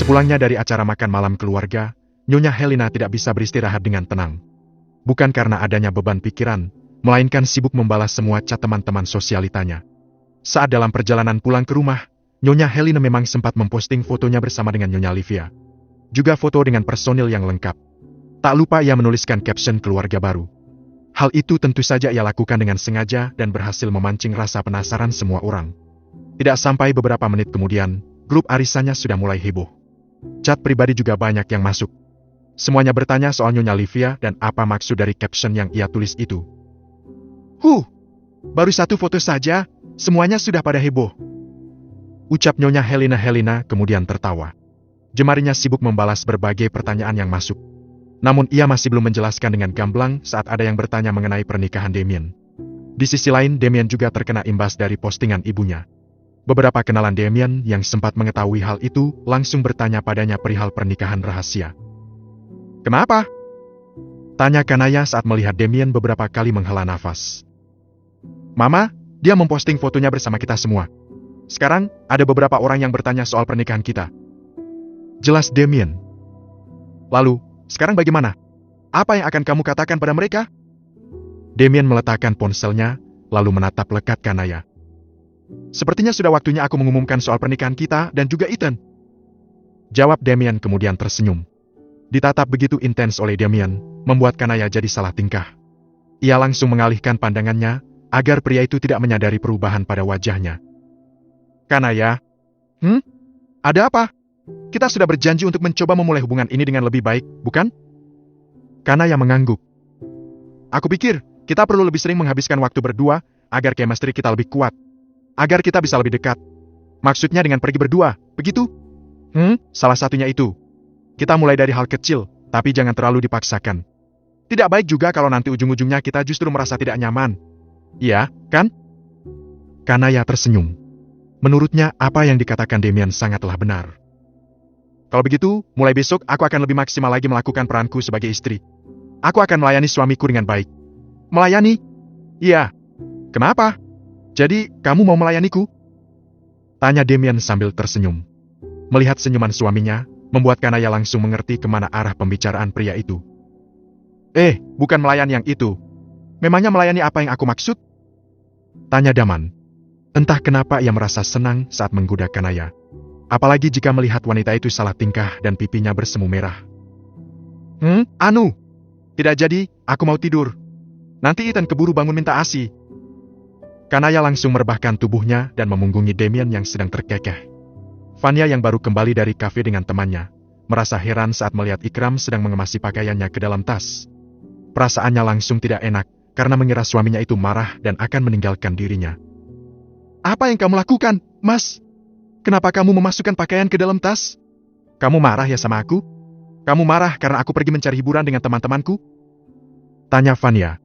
Sepulangnya dari acara makan malam keluarga, Nyonya Helena tidak bisa beristirahat dengan tenang. Bukan karena adanya beban pikiran, melainkan sibuk membalas semua chat teman-teman sosialitanya. Saat dalam perjalanan pulang ke rumah, Nyonya Helena memang sempat memposting fotonya bersama dengan Nyonya Livia. Juga foto dengan personil yang lengkap. Tak lupa ia menuliskan caption keluarga baru. Hal itu tentu saja ia lakukan dengan sengaja dan berhasil memancing rasa penasaran semua orang. Tidak sampai beberapa menit kemudian, grup arisannya sudah mulai heboh. Chat pribadi juga banyak yang masuk. Semuanya bertanya soal Nyonya Livia dan apa maksud dari caption yang ia tulis itu. Baru satu foto saja, semuanya sudah pada heboh. Ucap Nyonya Helena kemudian tertawa. Jemarinya sibuk membalas berbagai pertanyaan yang masuk. Namun ia masih belum menjelaskan dengan gamblang saat ada yang bertanya mengenai pernikahan Damien. Di sisi lain, Damien juga terkena imbas dari postingan ibunya. Beberapa kenalan Damien yang sempat mengetahui hal itu langsung bertanya padanya perihal pernikahan rahasia. Kenapa? Tanya Kanaya saat melihat Damien beberapa kali menghela nafas. Mama, dia memposting fotonya bersama kita semua. Sekarang, ada beberapa orang yang bertanya soal pernikahan kita. Jelas Damien. Lalu, sekarang bagaimana? Apa yang akan kamu katakan pada mereka? Damien meletakkan ponselnya, lalu menatap lekat Kanaya. Sepertinya sudah waktunya aku mengumumkan soal pernikahan kita dan juga Ethan. Jawab Damien kemudian tersenyum. Ditatap begitu intens oleh Damien, membuat Kanaya jadi salah tingkah. Ia langsung mengalihkan pandangannya, agar pria itu tidak menyadari perubahan pada wajahnya. Kanaya? Ada apa? Kita sudah berjanji untuk mencoba memulai hubungan ini dengan lebih baik, bukan? Kanaya mengangguk. Aku pikir, kita perlu lebih sering menghabiskan waktu berdua, agar chemistry kita lebih kuat. Agar kita bisa lebih dekat. Maksudnya dengan pergi berdua, begitu? Salah satunya itu. Kita mulai dari hal kecil, tapi jangan terlalu dipaksakan. Tidak baik juga kalau nanti ujung-ujungnya kita justru merasa tidak nyaman. Iya, kan? Kanaya tersenyum. Menurutnya, apa yang dikatakan Damien sangatlah benar. Kalau begitu, mulai besok aku akan lebih maksimal lagi melakukan peranku sebagai istri. Aku akan melayani suamiku dengan baik. Melayani? Iya. Kenapa? Jadi, kamu mau melayaniku? Tanya Damien sambil tersenyum. Melihat senyuman suaminya, membuat Kanaya langsung mengerti kemana arah pembicaraan pria itu. Bukan melayani yang itu. Memangnya melayani apa yang aku maksud? Tanya Daman. Entah kenapa ia merasa senang saat menggoda Kanaya. Apalagi jika melihat wanita itu salah tingkah dan pipinya bersemu merah. Tidak jadi, aku mau tidur. Nanti Ethan keburu bangun minta ASI. Kanaya langsung merebahkan tubuhnya dan memunggungi Damien yang sedang terkekeh. Vanya yang baru kembali dari kafe dengan temannya, merasa heran saat melihat Ikram sedang mengemasi pakaiannya ke dalam tas. Perasaannya langsung tidak enak, karena mengira suaminya itu marah dan akan meninggalkan dirinya. Apa yang kamu lakukan, Mas? Kenapa kamu memasukkan pakaian ke dalam tas? Kamu marah ya sama aku? Kamu marah karena aku pergi mencari hiburan dengan teman-temanku? Tanya Vanya.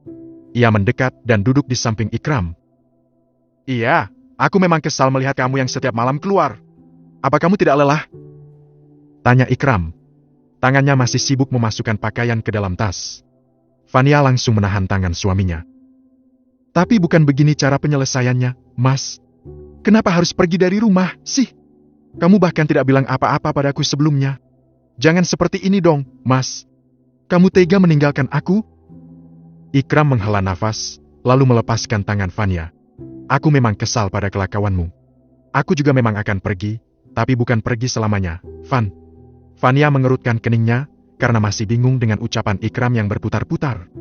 Ia mendekat dan duduk di samping Ikram. Iya, aku memang kesal melihat kamu yang setiap malam keluar. Apa kamu tidak lelah? Tanya Ikram. Tangannya masih sibuk memasukkan pakaian ke dalam tas. Vanya langsung menahan tangan suaminya. Tapi bukan begini cara penyelesaiannya, Mas. Kenapa harus pergi dari rumah, sih? Kamu bahkan tidak bilang apa-apa padaku sebelumnya. Jangan seperti ini dong, Mas. Kamu tega meninggalkan aku? Ikram menghela nafas, lalu melepaskan tangan Vanya. Aku memang kesal pada kelakuanmu. Aku juga memang akan pergi, tapi bukan pergi selamanya, Van. Vanya mengerutkan keningnya, karena masih bingung dengan ucapan Ikram yang berputar-putar.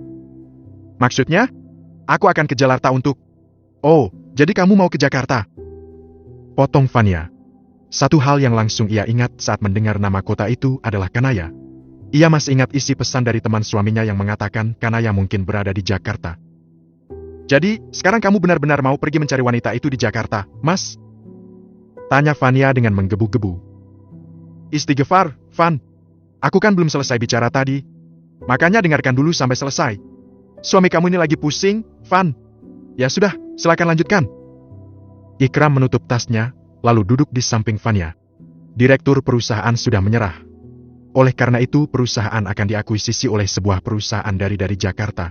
Maksudnya? Aku akan ke Jakarta untuk... Oh, jadi kamu mau ke Jakarta? Potong Vanya. Satu hal yang langsung ia ingat saat mendengar nama kota itu adalah Kanaya. Ia masih ingat isi pesan dari teman suaminya yang mengatakan Kanaya mungkin berada di Jakarta. Jadi, sekarang kamu benar-benar mau pergi mencari wanita itu di Jakarta, Mas? Tanya Vanya dengan menggebu-gebu. Istighfar, Van. Aku kan belum selesai bicara tadi. Makanya dengarkan dulu sampai selesai. Suami kamu ini lagi pusing, Van. Ya sudah, silakan lanjutkan. Ikram menutup tasnya, lalu duduk di samping Vanya. Direktur perusahaan sudah menyerah. Oleh karena itu, perusahaan akan diakuisisi oleh sebuah perusahaan dari Jakarta.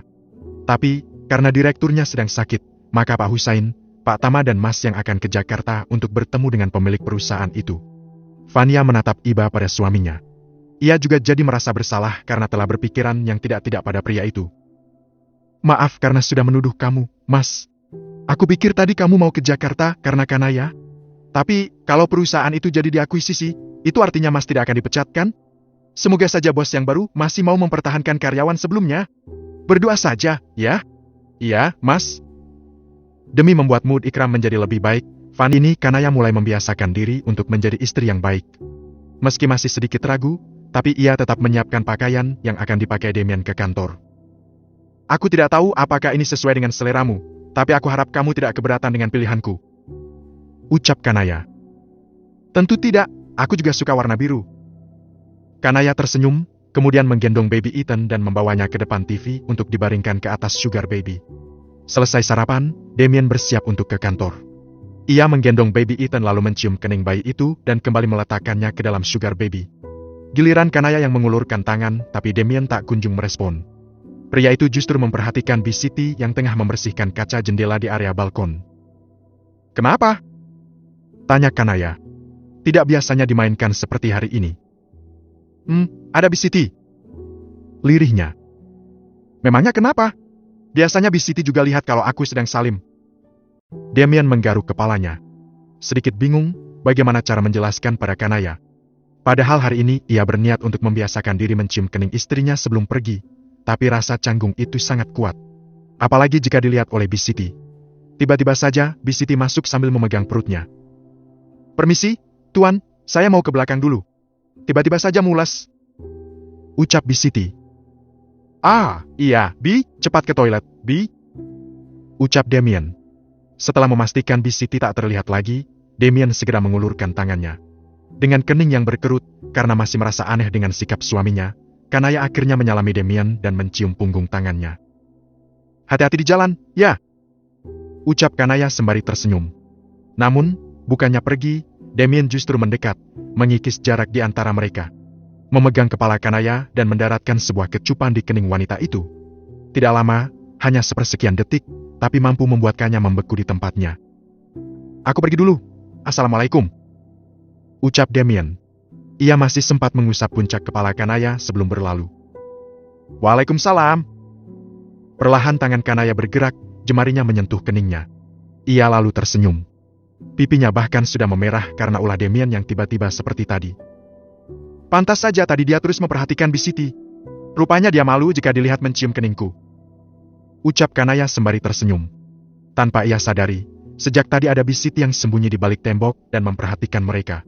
Tapi, karena direkturnya sedang sakit, maka Pak Husain, Pak Tama dan Mas yang akan ke Jakarta untuk bertemu dengan pemilik perusahaan itu. Vania menatap iba pada suaminya. Ia juga jadi merasa bersalah karena telah berpikiran yang tidak-tidak pada pria itu. Maaf karena sudah menuduh kamu, Mas. Aku pikir tadi kamu mau ke Jakarta karena Kanaya. Tapi, kalau perusahaan itu jadi diakuisisi, itu artinya Mas tidak akan dipecat kan? Semoga saja bos yang baru masih mau mempertahankan karyawan sebelumnya. Berdoa saja, ya? Iya, Mas. Demi membuat mood Ikram menjadi lebih baik, ini Kanaya mulai membiasakan diri untuk menjadi istri yang baik. Meski masih sedikit ragu, tapi ia tetap menyiapkan pakaian yang akan dipakai Damien ke kantor. Aku tidak tahu apakah ini sesuai dengan seleramu, tapi aku harap kamu tidak keberatan dengan pilihanku. Ucap Kanaya. Tentu tidak, aku juga suka warna biru. Kanaya tersenyum, kemudian menggendong baby Ethan dan membawanya ke depan TV untuk dibaringkan ke atas Sugar Baby. Selesai sarapan, Damien bersiap untuk ke kantor. Ia menggendong baby Ethan lalu mencium kening bayi itu dan kembali meletakkannya ke dalam Sugar Baby. Giliran Kanaya yang mengulurkan tangan, tapi Damien tak kunjung merespon. Pria itu justru memperhatikan Bisiti yang tengah membersihkan kaca jendela di area balkon. Kenapa? Tanya Kanaya. Tidak biasanya dimainkan seperti hari ini. Ada Bisiti. Lirihnya. Memangnya kenapa? Biasanya Bisiti juga lihat kalau aku sedang salim. Damien menggaruk kepalanya. Sedikit bingung bagaimana cara menjelaskan pada Kanaya. Padahal hari ini ia berniat untuk membiasakan diri mencium kening istrinya sebelum pergi. Tapi rasa canggung itu sangat kuat. Apalagi jika dilihat oleh Bisiti. Tiba-tiba saja, Bisiti masuk sambil memegang perutnya. Permisi, Tuan, saya mau ke belakang dulu. Tiba-tiba saja mules. Ucap Bisiti. Iya, Bi, cepat ke toilet, Bi. Ucap Damien. Setelah memastikan Bisiti tak terlihat lagi, Damien segera mengulurkan tangannya. Dengan kening yang berkerut, karena masih merasa aneh dengan sikap suaminya, Kanaya akhirnya menyalami Damien dan mencium punggung tangannya. Hati-hati di jalan, ya. Ucap Kanaya sembari tersenyum. Namun, bukannya pergi, Damien justru mendekat, mengikis jarak di antara mereka. Memegang kepala Kanaya dan mendaratkan sebuah kecupan di kening wanita itu. Tidak lama, hanya sepersekian detik, tapi mampu membuatkannya membeku di tempatnya. Aku pergi dulu. Assalamualaikum. Ucap Damien. Ia masih sempat mengusap puncak kepala Kanaya sebelum berlalu. Waalaikumsalam. Perlahan tangan Kanaya bergerak, jemarinya menyentuh keningnya. Ia lalu tersenyum. Pipinya bahkan sudah memerah karena ulah Damien yang tiba-tiba seperti tadi. Pantas saja tadi dia terus memperhatikan Bisiti. Rupanya dia malu jika dilihat mencium keningku. Ucap Kanaya sembari tersenyum. Tanpa ia sadari, sejak tadi ada Bisiti yang sembunyi di balik tembok dan memperhatikan mereka.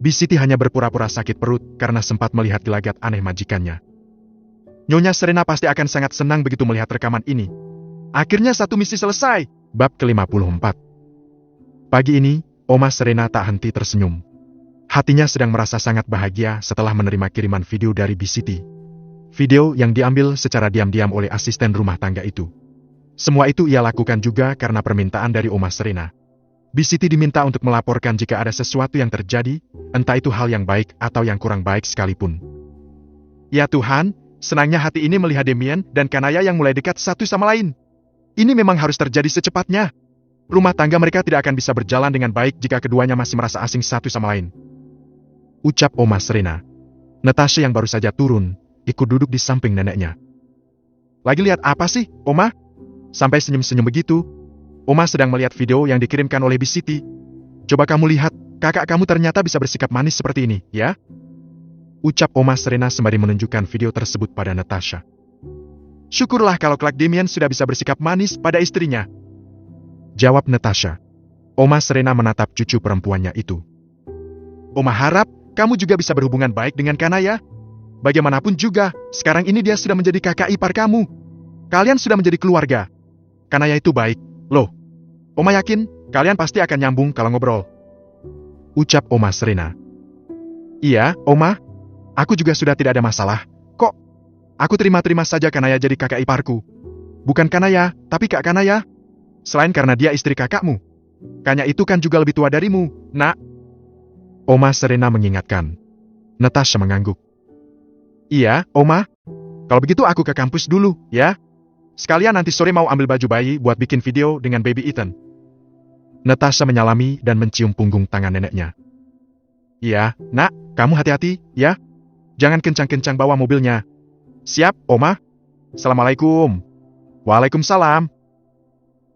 Bisiti hanya berpura-pura sakit perut karena sempat melihat gelagat aneh majikannya. Nyonya Serena pasti akan sangat senang begitu melihat rekaman ini. Akhirnya satu misi selesai. Bab ke-54. Pagi ini, Oma Serena tak henti tersenyum. Hatinya sedang merasa sangat bahagia setelah menerima kiriman video dari Bisiti. Video yang diambil secara diam-diam oleh asisten rumah tangga itu. Semua itu ia lakukan juga karena permintaan dari Oma Serena. Bisiti diminta untuk melaporkan jika ada sesuatu yang terjadi, entah itu hal yang baik atau yang kurang baik sekalipun. Ya Tuhan, senangnya hati ini melihat Damien dan Kanaya yang mulai dekat satu sama lain. Ini memang harus terjadi secepatnya. Rumah tangga mereka tidak akan bisa berjalan dengan baik jika keduanya masih merasa asing satu sama lain. Ucap Oma Serena. Natasha yang baru saja turun, ikut duduk di samping neneknya. Lagi lihat apa sih, Oma? Sampai senyum-senyum begitu. Oma sedang melihat video yang dikirimkan oleh Bisiti. Coba kamu lihat, kakak kamu ternyata bisa bersikap manis seperti ini, ya? Ucap Oma Serena sembari menunjukkan video tersebut pada Natasha. Syukurlah kalau kelak Damien sudah bisa bersikap manis pada istrinya. Jawab Natasha. Oma Serena menatap cucu perempuannya itu. Oma harap kamu juga bisa berhubungan baik dengan Kanaya. Bagaimanapun juga, sekarang ini dia sudah menjadi kakak ipar kamu. Kalian sudah menjadi keluarga. Kanaya itu baik. Loh, Oma yakin kalian pasti akan nyambung kalau ngobrol. Ucap Oma Serena. Iya, Oma. Aku juga sudah tidak ada masalah. Kok? Aku terima-terima saja Kanaya jadi kakak iparku. Bukan Kanaya, tapi Kak Kanaya. Selain karena dia istri kakakmu. Kanya itu kan juga lebih tua darimu, nak. Oma Serena mengingatkan. Natasha mengangguk. Iya, Oma. Kalau begitu aku ke kampus dulu, ya. Sekalian nanti sore mau ambil baju bayi buat bikin video dengan baby Ethan. Natasha menyalami dan mencium punggung tangan neneknya. Iya, nak, kamu hati-hati, ya. Jangan kencang-kencang bawa mobilnya. Siap, Oma? Assalamualaikum. Waalaikumsalam.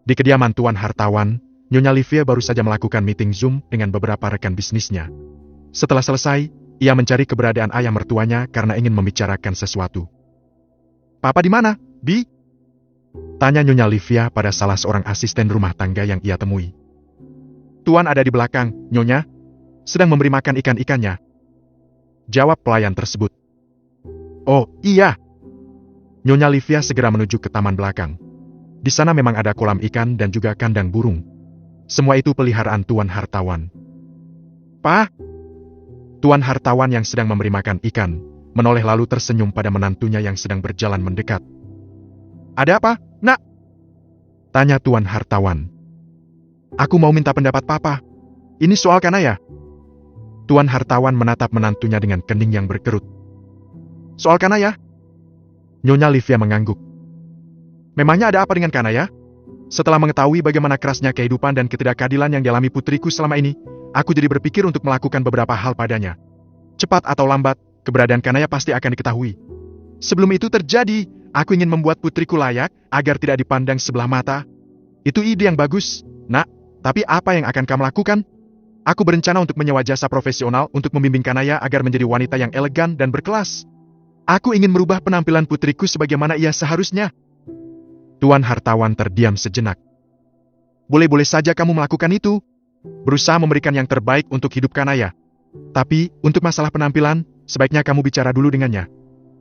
Di kediaman Tuan Hartawan, Nyonya Livia baru saja melakukan meeting Zoom dengan beberapa rekan bisnisnya. Setelah selesai, ia mencari keberadaan ayah mertuanya karena ingin membicarakan sesuatu. Papa di mana, Bi? Tanya Nyonya Livia pada salah seorang asisten rumah tangga yang ia temui. Tuan ada di belakang, Nyonya. Sedang memberi makan ikan-ikannya. Jawab pelayan tersebut. Oh, iya. Nyonya Livia segera menuju ke taman belakang. Di sana memang ada kolam ikan dan juga kandang burung. Semua itu peliharaan Tuan Hartawan. Pa? Tuan Hartawan yang sedang memberi makan ikan, menoleh lalu tersenyum pada menantunya yang sedang berjalan mendekat. Ada apa, nak? Tanya Tuan Hartawan. Aku mau minta pendapat Papa. Ini soal Kanaya. Tuan Hartawan menatap menantunya dengan kening yang berkerut. Soal Kanaya? Nyonya Livia mengangguk. Memangnya ada apa dengan Kanaya? Setelah mengetahui bagaimana kerasnya kehidupan dan ketidakadilan yang dialami putriku selama ini, aku jadi berpikir untuk melakukan beberapa hal padanya. Cepat atau lambat, keberadaan Kanaya pasti akan diketahui. Sebelum itu terjadi, aku ingin membuat putriku layak agar tidak dipandang sebelah mata. Itu ide yang bagus, nak. Tapi apa yang akan kamu lakukan? Aku berencana untuk menyewa jasa profesional untuk membimbing Kanaya agar menjadi wanita yang elegan dan berkelas. Aku ingin merubah penampilan putriku sebagaimana ia seharusnya. Tuan Hartawan terdiam sejenak. Boleh-boleh saja kamu melakukan itu. Berusaha memberikan yang terbaik untuk hidup Kanaya. Tapi, untuk masalah penampilan, sebaiknya kamu bicara dulu dengannya.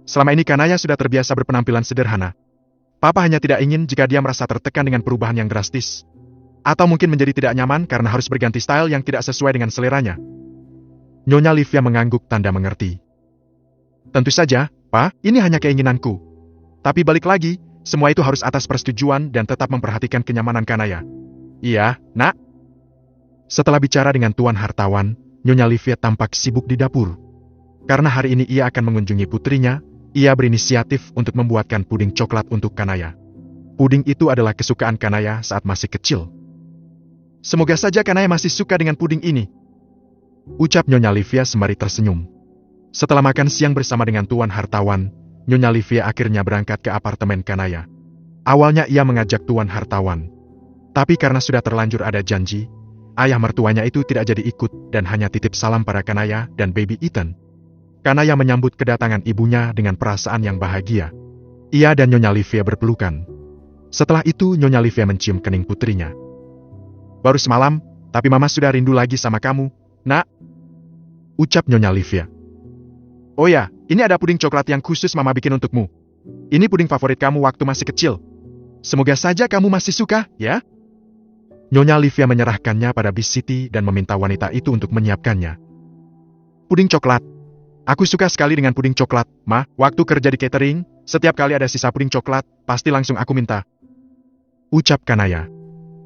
Selama ini Kanaya sudah terbiasa berpenampilan sederhana. Papa hanya tidak ingin jika dia merasa tertekan dengan perubahan yang drastis. Atau mungkin menjadi tidak nyaman karena harus berganti style yang tidak sesuai dengan seleranya. Nyonya Livia mengangguk tanda mengerti. Tentu saja, Pa, ini hanya keinginanku. Tapi balik lagi, semua itu harus atas persetujuan dan tetap memperhatikan kenyamanan Kanaya. Iya, nak. Setelah bicara dengan Tuan Hartawan, Nyonya Livia tampak sibuk di dapur. Karena hari ini ia akan mengunjungi putrinya, ia berinisiatif untuk membuatkan puding coklat untuk Kanaya. Puding itu adalah kesukaan Kanaya saat masih kecil. Semoga saja Kanaya masih suka dengan puding ini. Ucap Nyonya Livia sembari tersenyum. Setelah makan siang bersama dengan Tuan Hartawan, Nyonya Livia akhirnya berangkat ke apartemen Kanaya. Awalnya ia mengajak Tuan Hartawan. Tapi karena sudah terlanjur ada janji, ayah mertuanya itu tidak jadi ikut dan hanya titip salam pada Kanaya dan baby Ethan. Kanaya menyambut kedatangan ibunya dengan perasaan yang bahagia. Ia dan Nyonya Livia berpelukan. Setelah itu Nyonya Livia mencium kening putrinya. Baru semalam, tapi Mama sudah rindu lagi sama kamu, nak. Ucap Nyonya Livia. Oh ya, ini ada puding coklat yang khusus Mama bikin untukmu. Ini puding favorit kamu waktu masih kecil. Semoga saja kamu masih suka, ya? Nyonya Livia menyerahkannya pada Bis Siti dan meminta wanita itu untuk menyiapkannya. Puding coklat. Aku suka sekali dengan puding coklat, Ma. Waktu kerja di catering, setiap kali ada sisa puding coklat, pasti langsung aku minta. Ucap Kanaya.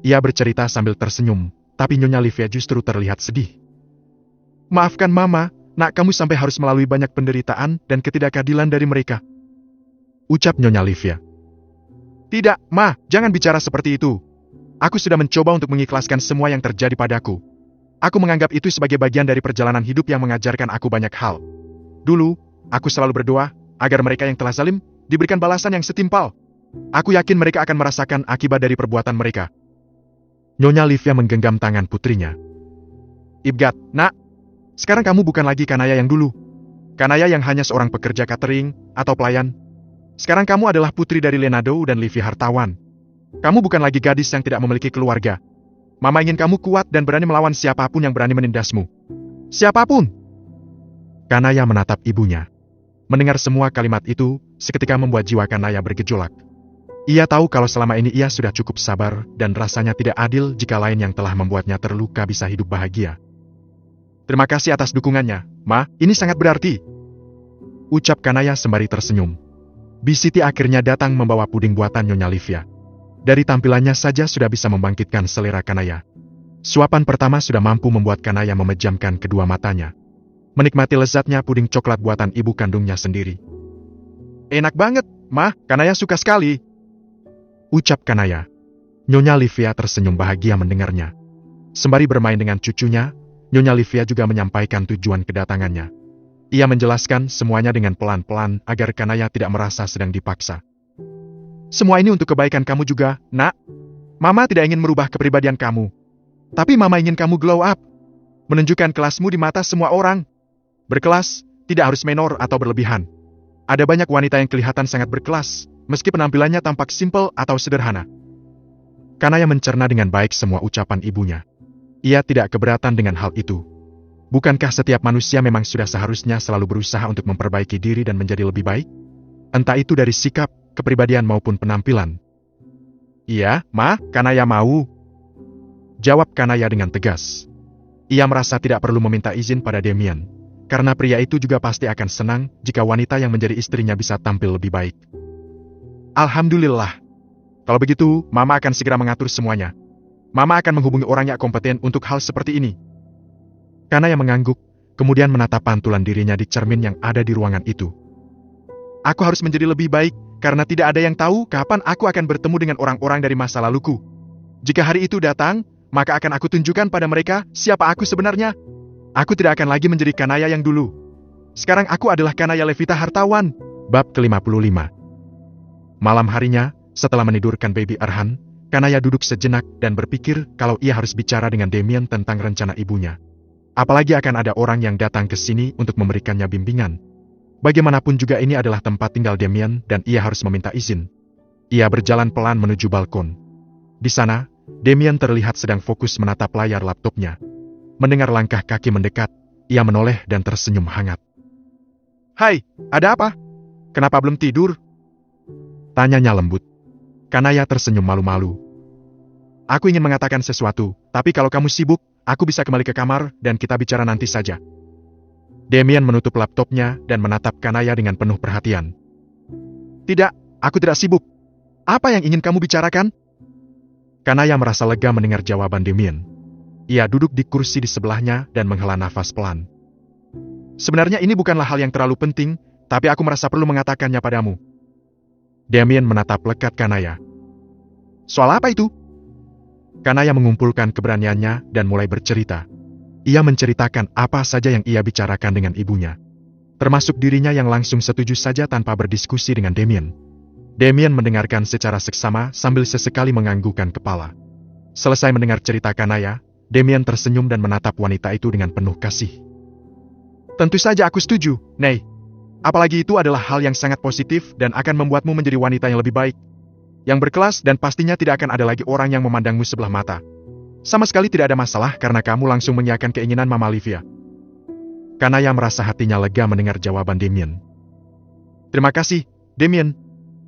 Ia bercerita sambil tersenyum, tapi Nyonya Livia justru terlihat sedih. Maafkan Mama, nak kamu sampai harus melalui banyak penderitaan dan ketidakadilan dari mereka. Ucap Nyonya Livia. Tidak, Ma, jangan bicara seperti itu. Aku sudah mencoba untuk mengikhlaskan semua yang terjadi padaku. Aku menganggap itu sebagai bagian dari perjalanan hidup yang mengajarkan aku banyak hal. Dulu, aku selalu berdoa agar mereka yang telah zalim diberikan balasan yang setimpal. Aku yakin mereka akan merasakan akibat dari perbuatan mereka. Nyonya Livia menggenggam tangan putrinya. Ibgat, nak. Sekarang kamu bukan lagi Kanaya yang dulu. Kanaya yang hanya seorang pekerja catering atau pelayan. Sekarang kamu adalah putri dari Lenado dan Livia Hartawan. Kamu bukan lagi gadis yang tidak memiliki keluarga. Mama ingin kamu kuat dan berani melawan siapapun yang berani menindasmu. Siapapun. Kanaya menatap ibunya. Mendengar semua kalimat itu, seketika membuat jiwa Kanaya bergejolak. Ia tahu kalau selama ini ia sudah cukup sabar dan rasanya tidak adil jika lain yang telah membuatnya terluka bisa hidup bahagia. Terima kasih atas dukungannya, Ma, ini sangat berarti. Ucap Kanaya sembari tersenyum. Bis Siti akhirnya datang membawa puding buatan Nyonya Livia. Dari tampilannya saja sudah bisa membangkitkan selera Kanaya. Suapan pertama sudah mampu membuat Kanaya memejamkan kedua matanya. Menikmati lezatnya puding coklat buatan ibu kandungnya sendiri. Enak banget, Ma, Kanaya suka sekali. Ucap Kanaya. Nyonya Livia tersenyum bahagia mendengarnya. Sembari bermain dengan cucunya, Nyonya Livia juga menyampaikan tujuan kedatangannya. Ia menjelaskan semuanya dengan pelan-pelan agar Kanaya tidak merasa sedang dipaksa. Semua ini untuk kebaikan kamu juga, nak. Mama tidak ingin merubah kepribadian kamu. Tapi Mama ingin kamu glow up. Menunjukkan kelasmu di mata semua orang. Berkelas, tidak harus menor atau berlebihan. Ada banyak wanita yang kelihatan sangat berkelas, meski penampilannya tampak simpel atau sederhana. Kanaya mencerna dengan baik semua ucapan ibunya. Ia tidak keberatan dengan hal itu. Bukankah setiap manusia memang sudah seharusnya selalu berusaha untuk memperbaiki diri dan menjadi lebih baik? Entah itu dari sikap, kepribadian maupun penampilan. Iya, Ma, Kanaya mau. Jawab Kanaya dengan tegas. Ia merasa tidak perlu meminta izin pada Damien, karena pria itu juga pasti akan senang jika wanita yang menjadi istrinya bisa tampil lebih baik. Alhamdulillah. Kalau begitu, Mama akan segera mengatur semuanya. Mama akan menghubungi orang yang kompeten untuk hal seperti ini. Kanaya mengangguk, kemudian menatap pantulan dirinya di cermin yang ada di ruangan itu. Aku harus menjadi lebih baik, karena tidak ada yang tahu kapan aku akan bertemu dengan orang-orang dari masa laluku. Jika hari itu datang, maka akan aku tunjukkan pada mereka siapa aku sebenarnya. Aku tidak akan lagi menjadi Kanaya yang dulu. Sekarang aku adalah Kanaya Levita Hartawan. Bab ke-55. Malam harinya, setelah menidurkan baby Arhan, Kanaya duduk sejenak dan berpikir kalau ia harus bicara dengan Damien tentang rencana ibunya. Apalagi akan ada orang yang datang ke sini untuk memberikannya bimbingan. Bagaimanapun juga ini adalah tempat tinggal Damien dan ia harus meminta izin. Ia berjalan pelan menuju balkon. Di sana, Damien terlihat sedang fokus menatap layar laptopnya. Mendengar langkah kaki mendekat, ia menoleh dan tersenyum hangat. Hai, ada apa? Kenapa belum tidur? Tanyanya lembut. Kanaya tersenyum malu-malu. Aku ingin mengatakan sesuatu, tapi kalau kamu sibuk, aku bisa kembali ke kamar dan kita bicara nanti saja. Damien menutup laptopnya dan menatap Kanaya dengan penuh perhatian. Tidak, aku tidak sibuk. Apa yang ingin kamu bicarakan? Kanaya merasa lega mendengar jawaban Damien. Ia duduk di kursi di sebelahnya dan menghela nafas pelan. Sebenarnya ini bukanlah hal yang terlalu penting, tapi aku merasa perlu mengatakannya padamu. Damien menatap lekat Kanaya. Soal apa itu? Kanaya mengumpulkan keberaniannya dan mulai bercerita. Ia menceritakan apa saja yang ia bicarakan dengan ibunya. Termasuk dirinya yang langsung setuju saja tanpa berdiskusi dengan Damien. Damien mendengarkan secara seksama sambil sesekali menganggukkan kepala. Selesai mendengar cerita Kanaya, Damien tersenyum dan menatap wanita itu dengan penuh kasih. Tentu saja aku setuju, Nei. Apalagi itu adalah hal yang sangat positif dan akan membuatmu menjadi wanita yang lebih baik. Yang berkelas dan pastinya tidak akan ada lagi orang yang memandangmu sebelah mata. Sama sekali tidak ada masalah karena kamu langsung mengiyakan keinginan Mama Livia. Kanaya merasa hatinya lega mendengar jawaban Damien. Terima kasih, Damien.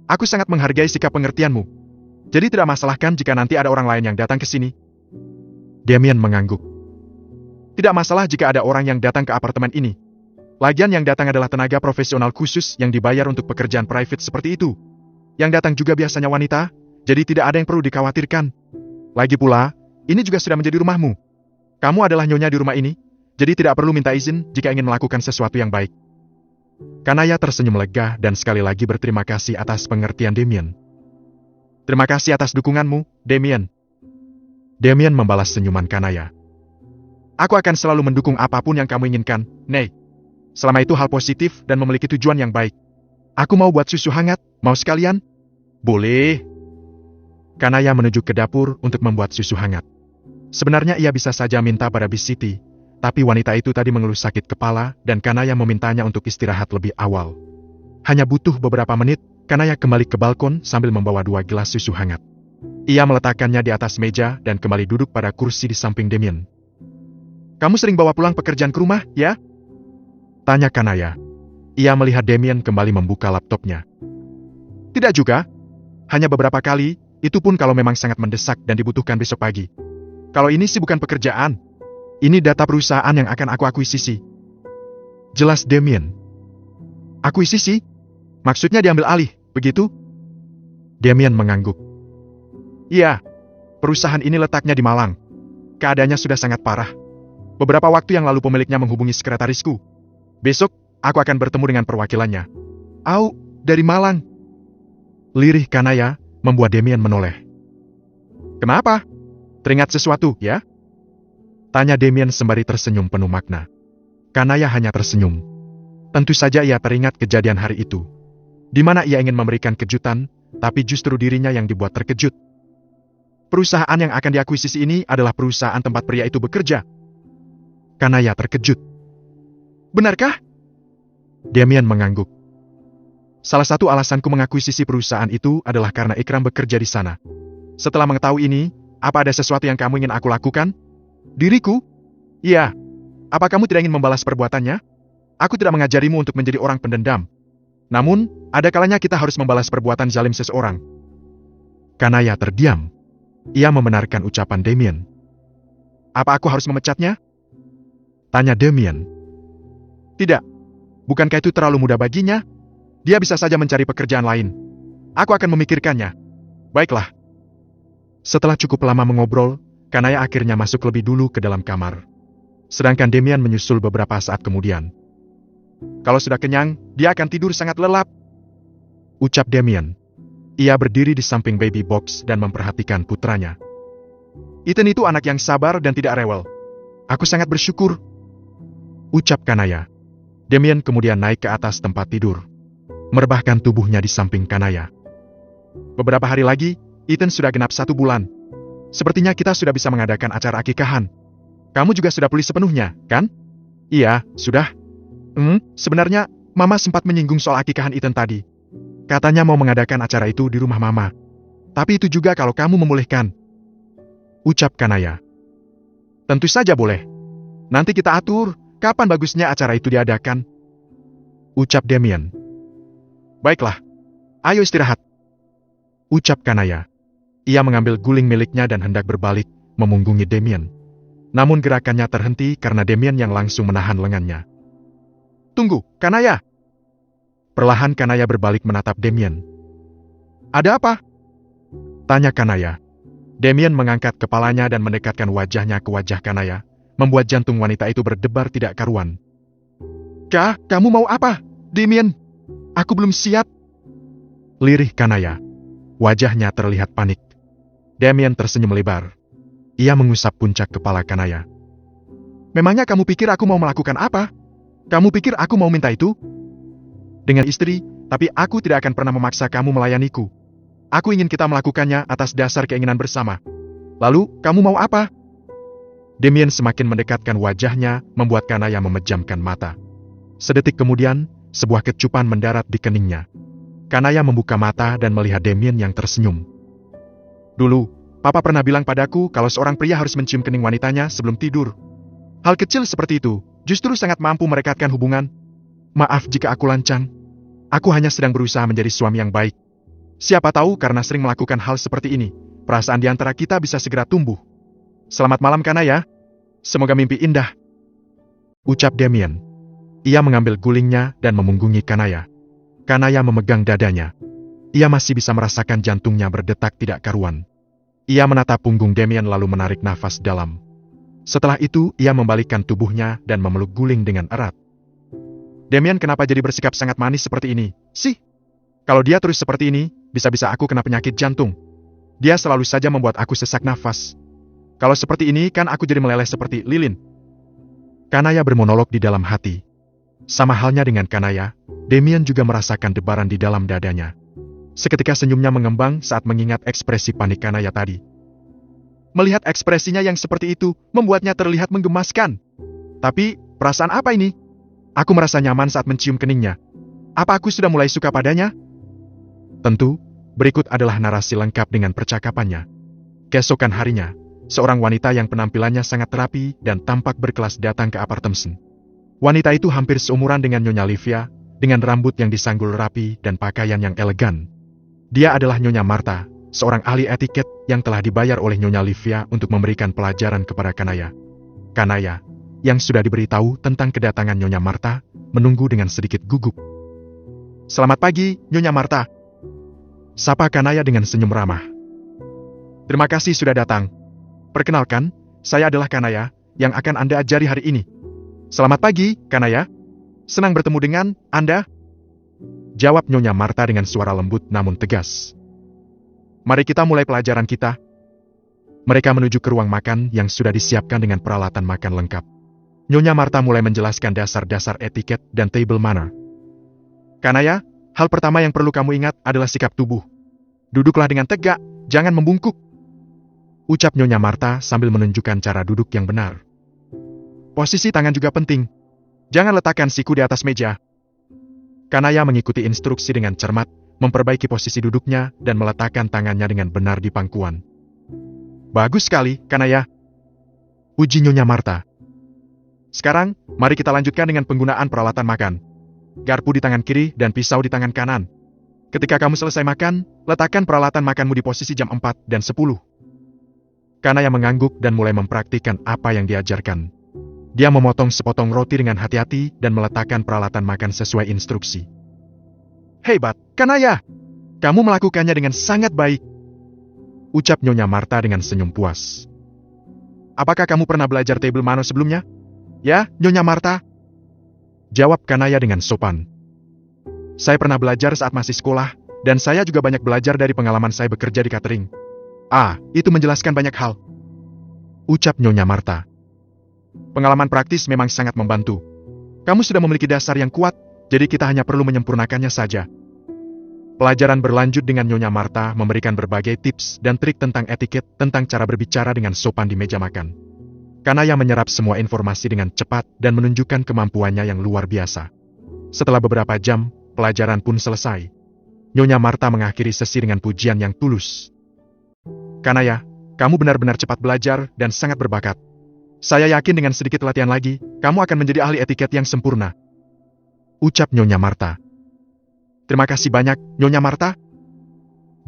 Aku sangat menghargai sikap pengertianmu. Jadi tidak masalah kan jika nanti ada orang lain yang datang ke sini? Damien mengangguk. Tidak masalah jika ada orang yang datang ke apartemen ini. Lagian yang datang adalah tenaga profesional khusus yang dibayar untuk pekerjaan private seperti itu. Yang datang juga biasanya wanita, jadi tidak ada yang perlu dikhawatirkan. Lagi pula, ini juga sudah menjadi rumahmu. Kamu adalah nyonya di rumah ini, jadi tidak perlu minta izin jika ingin melakukan sesuatu yang baik. Kanaya tersenyum lega dan sekali lagi berterima kasih atas pengertian Damien. Terima kasih atas dukunganmu, Damien. Damien membalas senyuman Kanaya. Aku akan selalu mendukung apapun yang kamu inginkan, Nei. Selama itu hal positif dan memiliki tujuan yang baik. Aku mau buat susu hangat, mau sekalian? Boleh. Kanaya menuju ke dapur untuk membuat susu hangat. Sebenarnya ia bisa saja minta pada Bis Siti, tapi wanita itu tadi mengeluh sakit kepala dan Kanaya memintanya untuk istirahat lebih awal. Hanya butuh beberapa menit, Kanaya kembali ke balkon sambil membawa 2 gelas susu hangat. Ia meletakkannya di atas meja dan kembali duduk pada kursi di samping Damien. Kamu sering bawa pulang pekerjaan ke rumah, ya? Tanya Kanaya. Ia melihat Damien kembali membuka laptopnya. Tidak juga. Hanya beberapa kali, itu pun kalau memang sangat mendesak dan dibutuhkan besok pagi. Kalau ini sih bukan pekerjaan. Ini data perusahaan yang akan aku akuisisi. Jelas Damien. Akuisisi? Maksudnya diambil alih, begitu? Damien mengangguk. Iya, perusahaan ini letaknya di Malang. Keadaannya sudah sangat parah. Beberapa waktu yang lalu pemiliknya menghubungi sekretarisku. Besok, aku akan bertemu dengan perwakilannya. Au, dari Malang. Lirih Kanaya membuat Damien menoleh. Kenapa? Teringat sesuatu, ya? Tanya Damien sembari tersenyum penuh makna. Kanaya hanya tersenyum. Tentu saja ia teringat kejadian hari itu, di mana ia ingin memberikan kejutan, tapi justru dirinya yang dibuat terkejut. Perusahaan yang akan diakuisisi ini adalah perusahaan tempat pria itu bekerja. Kanaya terkejut. Benarkah? Damien mengangguk. Salah satu alasanku mengakuisisi perusahaan itu adalah karena Ikram bekerja di sana. Setelah mengetahui ini, apa ada sesuatu yang kamu ingin aku lakukan? Diriku? Iya. Apa kamu tidak ingin membalas perbuatannya? Aku tidak mengajarimu untuk menjadi orang pendendam. Namun, ada kalanya kita harus membalas perbuatan zalim seseorang. Kanaya terdiam. Ia membenarkan ucapan Damien. Apa aku harus memecatnya? Tanya Damien. Tidak. Bukankah itu terlalu mudah baginya? Dia bisa saja mencari pekerjaan lain. Aku akan memikirkannya. Baiklah. Setelah cukup lama mengobrol, Kanaya akhirnya masuk lebih dulu ke dalam kamar. Sedangkan Damien menyusul beberapa saat kemudian. Kalau sudah kenyang, dia akan tidur sangat lelap, ucap Damien. Ia berdiri di samping baby box dan memperhatikan putranya. Ethan itu anak yang sabar dan tidak rewel. Aku sangat bersyukur, ucap Kanaya. Damien kemudian naik ke atas tempat tidur, merebahkan tubuhnya di samping Kanaya. Beberapa hari lagi, Ethan sudah genap 1 bulan. Sepertinya kita sudah bisa mengadakan acara akikahan. Kamu juga sudah pulih sepenuhnya, kan? Iya, sudah. Sebenarnya, Mama sempat menyinggung soal akikahan Ethan tadi. Katanya mau mengadakan acara itu di rumah Mama. Tapi itu juga kalau kamu membolehkan, ucap Kanaya. Tentu saja boleh. Nanti kita atur, kapan bagusnya acara itu diadakan, ucap Damien. Baiklah, ayo istirahat, ucap Kanaya. Ia mengambil guling miliknya dan hendak berbalik, memunggungi Damien. Namun gerakannya terhenti karena Damien yang langsung menahan lengannya. Tunggu, Kanaya! Perlahan Kanaya berbalik menatap Damien. Ada apa? Tanya Kanaya. Damien mengangkat kepalanya dan mendekatkan wajahnya ke wajah Kanaya, membuat jantung wanita itu berdebar tidak karuan. Kamu mau apa, Damien? Aku belum siap. Lirih Kanaya. Wajahnya terlihat panik. Damien tersenyum lebar. Ia mengusap puncak kepala Kanaya. Memangnya kamu pikir aku mau melakukan apa? Kamu pikir aku mau minta itu? Dengan istri, tapi aku tidak akan pernah memaksa kamu melayaniku. Aku ingin kita melakukannya atas dasar keinginan bersama. Lalu, kamu mau apa? Damien semakin mendekatkan wajahnya, membuat Kanaya memejamkan mata. Sedetik kemudian, sebuah kecupan mendarat di keningnya. Kanaya membuka mata dan melihat Damien yang tersenyum. Dulu, Papa pernah bilang padaku kalau seorang pria harus mencium kening wanitanya sebelum tidur. Hal kecil seperti itu, justru sangat mampu merekatkan hubungan. Maaf jika aku lancang. Aku hanya sedang berusaha menjadi suami yang baik. Siapa tahu karena sering melakukan hal seperti ini, perasaan di antara kita bisa segera tumbuh. Selamat malam Kanaya. Semoga mimpi indah, ucap Damien. Ia mengambil gulingnya dan memunggungi Kanaya. Kanaya memegang dadanya. Ia masih bisa merasakan jantungnya berdetak tidak karuan. Ia menatap punggung Damien lalu menarik nafas dalam. Setelah itu, ia membalikkan tubuhnya dan memeluk guling dengan erat. Damien kenapa jadi bersikap sangat manis seperti ini, sih? Kalau dia terus seperti ini, bisa-bisa aku kena penyakit jantung. Dia selalu saja membuat aku sesak nafas. Kalau seperti ini kan aku jadi meleleh seperti lilin. Kanaya bermonolog di dalam hati. Sama halnya dengan Kanaya, Damien juga merasakan debaran di dalam dadanya. Seketika senyumnya mengembang saat mengingat ekspresi panik Kanaya tadi. Melihat ekspresinya yang seperti itu, membuatnya terlihat menggemaskan. Tapi, perasaan apa ini? Aku merasa nyaman saat mencium keningnya. Apa aku sudah mulai suka padanya? Tentu, berikut adalah narasi lengkap dengan percakapannya. Keesokan harinya, seorang wanita yang penampilannya sangat rapi dan tampak berkelas datang ke apartemen. Wanita itu hampir seumuran dengan Nyonya Livia, dengan rambut yang disanggul rapi dan pakaian yang elegan. Dia adalah Nyonya Marta, seorang ahli etiket yang telah dibayar oleh Nyonya Livia untuk memberikan pelajaran kepada Kanaya. Kanaya, yang sudah diberitahu tentang kedatangan Nyonya Marta, menunggu dengan sedikit gugup. Selamat pagi, Nyonya Marta. Sapa Kanaya dengan senyum ramah. Terima kasih sudah datang. Perkenalkan, saya adalah Kanaya, yang akan Anda ajari hari ini. Selamat pagi, Kanaya. Senang bertemu dengan Anda. Jawab Nyonya Marta dengan suara lembut namun tegas. Mari kita mulai pelajaran kita. Mereka menuju ke ruang makan yang sudah disiapkan dengan peralatan makan lengkap. Nyonya Marta mulai menjelaskan dasar-dasar etiket dan table manner. Kanaya, hal pertama yang perlu kamu ingat adalah sikap tubuh. Duduklah dengan tegak, jangan membungkuk. Ucap Nyonya Marta sambil menunjukkan cara duduk yang benar. Posisi tangan juga penting. Jangan letakkan siku di atas meja. Kanaya mengikuti instruksi dengan cermat, memperbaiki posisi duduknya dan meletakkan tangannya dengan benar di pangkuan. Bagus sekali, Kanaya. Puji Nyonya Marta. Sekarang, mari kita lanjutkan dengan penggunaan peralatan makan. Garpu di tangan kiri dan pisau di tangan kanan. Ketika kamu selesai makan, letakkan peralatan makanmu di posisi jam 4 dan 10. Kanaya mengangguk dan mulai mempraktikkan apa yang diajarkan. Dia memotong sepotong roti dengan hati-hati dan meletakkan peralatan makan sesuai instruksi. Hebat, Kanaya! Kamu melakukannya dengan sangat baik. Ucap Nyonya Marta dengan senyum puas. Apakah kamu pernah belajar table manner sebelumnya? Ya, Nyonya Marta. Jawab Kanaya dengan sopan. Saya pernah belajar saat masih sekolah, dan saya juga banyak belajar dari pengalaman saya bekerja di catering. Itu menjelaskan banyak hal. Ucap Nyonya Marta. Pengalaman praktis memang sangat membantu. Kamu sudah memiliki dasar yang kuat, jadi kita hanya perlu menyempurnakannya saja. Pelajaran berlanjut dengan Nyonya Marta memberikan berbagai tips dan trik tentang etiket, tentang cara berbicara dengan sopan di meja makan. Kanaya menyerap semua informasi dengan cepat dan menunjukkan kemampuannya yang luar biasa. Setelah beberapa jam, pelajaran pun selesai. Nyonya Marta mengakhiri sesi dengan pujian yang tulus. Kanaya, kamu benar-benar cepat belajar dan sangat berbakat. Saya yakin dengan sedikit latihan lagi, kamu akan menjadi ahli etiket yang sempurna. Ucap Nyonya Marta. Terima kasih banyak, Nyonya Marta.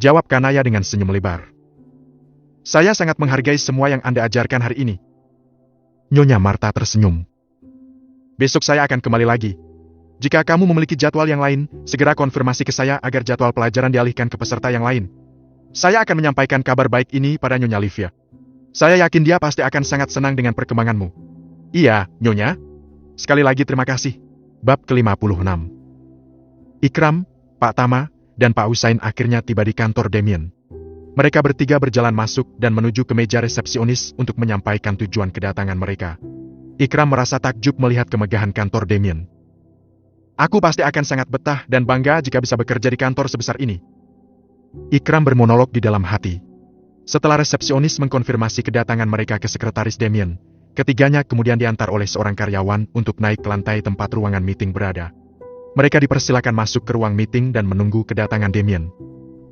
Jawab Kanaya dengan senyum lebar. Saya sangat menghargai semua yang Anda ajarkan hari ini. Nyonya Marta tersenyum. Besok saya akan kembali lagi. Jika kamu memiliki jadwal yang lain, segera konfirmasi ke saya agar jadwal pelajaran dialihkan ke peserta yang lain. Saya akan menyampaikan kabar baik ini pada Nyonya Livia. Saya yakin dia pasti akan sangat senang dengan perkembanganmu. Iya, Nyonya. Sekali lagi terima kasih. Bab ke-56. Ikram, Pak Tama, dan Pak Husain akhirnya tiba di kantor Damien. Mereka bertiga berjalan masuk dan menuju ke meja resepsionis untuk menyampaikan tujuan kedatangan mereka. Ikram merasa takjub melihat kemegahan kantor Damien. Aku pasti akan sangat betah dan bangga jika bisa bekerja di kantor sebesar ini. Ikram bermonolog di dalam hati. Setelah resepsionis mengkonfirmasi kedatangan mereka ke sekretaris Damien, ketiganya kemudian diantar oleh seorang karyawan untuk naik ke lantai tempat ruangan meeting berada. Mereka dipersilakan masuk ke ruang meeting dan menunggu kedatangan Damien.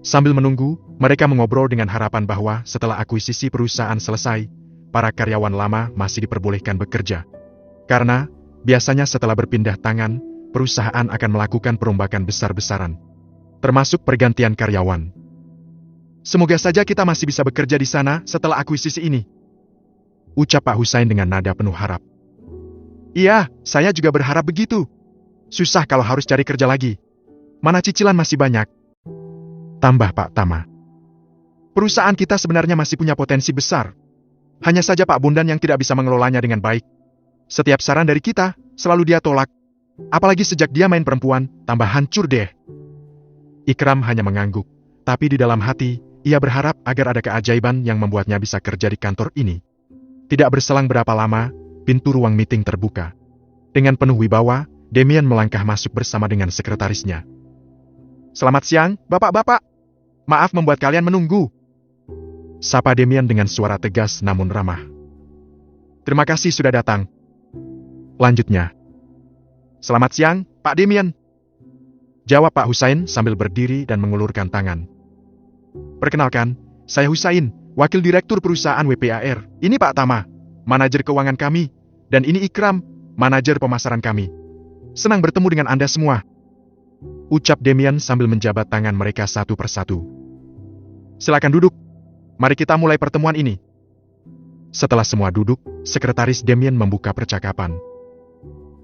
Sambil menunggu, mereka mengobrol dengan harapan bahwa setelah akuisisi perusahaan selesai, para karyawan lama masih diperbolehkan bekerja. Karena, biasanya setelah berpindah tangan, perusahaan akan melakukan perombakan besar-besaran. Termasuk pergantian karyawan. Semoga saja kita masih bisa bekerja di sana setelah akuisisi ini. Ucap Pak Husain dengan nada penuh harap. Iya, saya juga berharap begitu. Susah kalau harus cari kerja lagi. Mana cicilan masih banyak. Tambah Pak Tama. Perusahaan kita sebenarnya masih punya potensi besar. Hanya saja Pak Bundan yang tidak bisa mengelolanya dengan baik. Setiap saran dari kita, selalu dia tolak. Apalagi sejak dia main perempuan, tambah hancur deh. Ikram hanya mengangguk. Tapi di dalam hati, ia berharap agar ada keajaiban yang membuatnya bisa kerja di kantor ini. Tidak berselang berapa lama, pintu ruang meeting terbuka. Dengan penuh wibawa, Damien melangkah masuk bersama dengan sekretarisnya. Selamat siang, bapak-bapak. Maaf membuat kalian menunggu. Sapa Damien dengan suara tegas namun ramah. Terima kasih sudah datang. Lanjutnya. Selamat siang, Pak Damien. Jawab Pak Husain sambil berdiri dan mengulurkan tangan. Perkenalkan, saya Husain, Wakil Direktur Perusahaan WPAR. Ini Pak Tama, manajer keuangan kami. Dan ini Ikram, manajer pemasaran kami. Senang bertemu dengan Anda semua. Ucap Damien sambil menjabat tangan mereka satu persatu. Silakan duduk. Mari kita mulai pertemuan ini. Setelah semua duduk, sekretaris Damien membuka percakapan.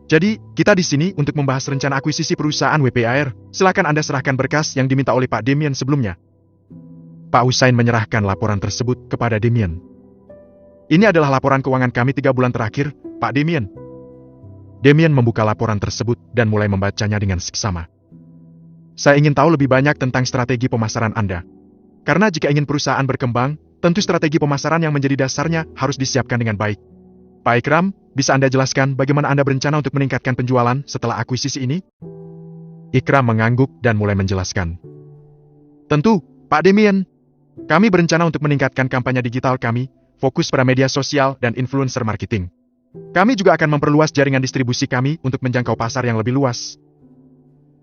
Jadi, kita di sini untuk membahas rencana akuisisi perusahaan WPAR. Silakan Anda serahkan berkas yang diminta oleh Pak Damien sebelumnya. Pak Husain menyerahkan laporan tersebut kepada Damien. Ini adalah laporan keuangan kami 3 bulan terakhir, Pak Damien. Damien membuka laporan tersebut dan mulai membacanya dengan seksama. Saya ingin tahu lebih banyak tentang strategi pemasaran Anda. Karena jika ingin perusahaan berkembang, Tentu strategi pemasaran yang menjadi dasarnya harus disiapkan dengan baik. Pak Ikram, bisa Anda jelaskan bagaimana Anda berencana untuk meningkatkan penjualan setelah akuisisi ini? Ikram mengangguk dan mulai menjelaskan. Tentu, Pak Damien. Kami berencana untuk meningkatkan kampanye digital kami, fokus pada media sosial dan influencer marketing. Kami juga akan memperluas jaringan distribusi kami untuk menjangkau pasar yang lebih luas.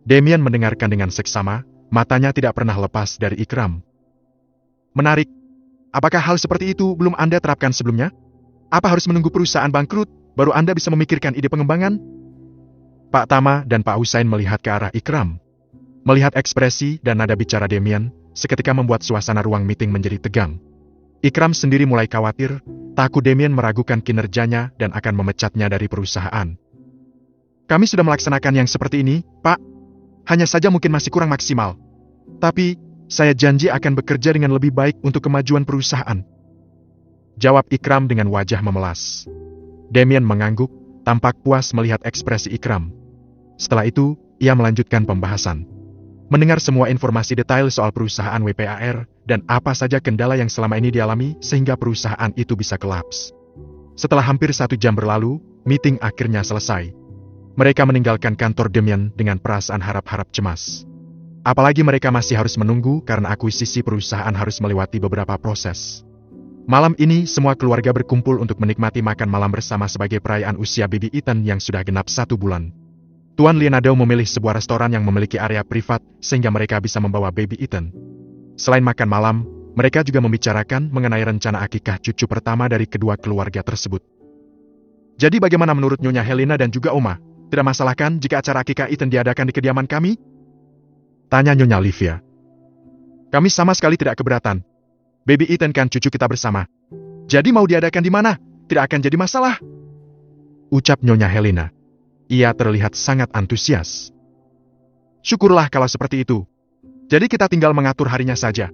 Damien mendengarkan dengan seksama, matanya tidak pernah lepas dari Ikram. Menarik. Apakah hal seperti itu belum Anda terapkan sebelumnya? Apa harus menunggu perusahaan bangkrut, baru Anda bisa memikirkan ide pengembangan? Pak Tama dan Pak Husain melihat ke arah Ikram. Melihat ekspresi dan nada bicara Damien, seketika membuat suasana ruang meeting menjadi tegang. Ikram sendiri mulai khawatir, takut Damien meragukan kinerjanya dan akan memecatnya dari perusahaan. Kami sudah melaksanakan yang seperti ini, Pak. Hanya saja mungkin masih kurang maksimal. Tapi, saya janji akan bekerja dengan lebih baik untuk kemajuan perusahaan. Jawab Ikram dengan wajah memelas. Damien mengangguk, tampak puas melihat ekspresi Ikram. Setelah itu, ia melanjutkan pembahasan. Mendengar semua informasi detail soal perusahaan WPAR dan apa saja kendala yang selama ini dialami sehingga perusahaan itu bisa kolaps. Setelah hampir 1 jam berlalu, meeting akhirnya selesai. Mereka meninggalkan kantor Damien dengan perasaan harap-harap cemas. Apalagi mereka masih harus menunggu karena akuisisi perusahaan harus melewati beberapa proses. Malam ini semua keluarga berkumpul untuk menikmati makan malam bersama sebagai perayaan usia baby Ethan yang sudah genap 1 bulan. Tuan Leonardo memilih sebuah restoran yang memiliki area privat sehingga mereka bisa membawa baby Ethan. Selain makan malam, mereka juga membicarakan mengenai rencana akikah cucu pertama dari kedua keluarga tersebut. Jadi bagaimana menurut Nyonya Helena dan juga Oma? Tidak masalah kan jika acara akikah Ethan diadakan di kediaman kami? Tanya Nyonya Livia. Kami sama sekali tidak keberatan. Baby Ethan kan cucu kita bersama. Jadi mau diadakan di mana? Tidak akan jadi masalah. Ucap Nyonya Helena. Ia terlihat sangat antusias. Syukurlah kalau seperti itu. Jadi kita tinggal mengatur harinya saja.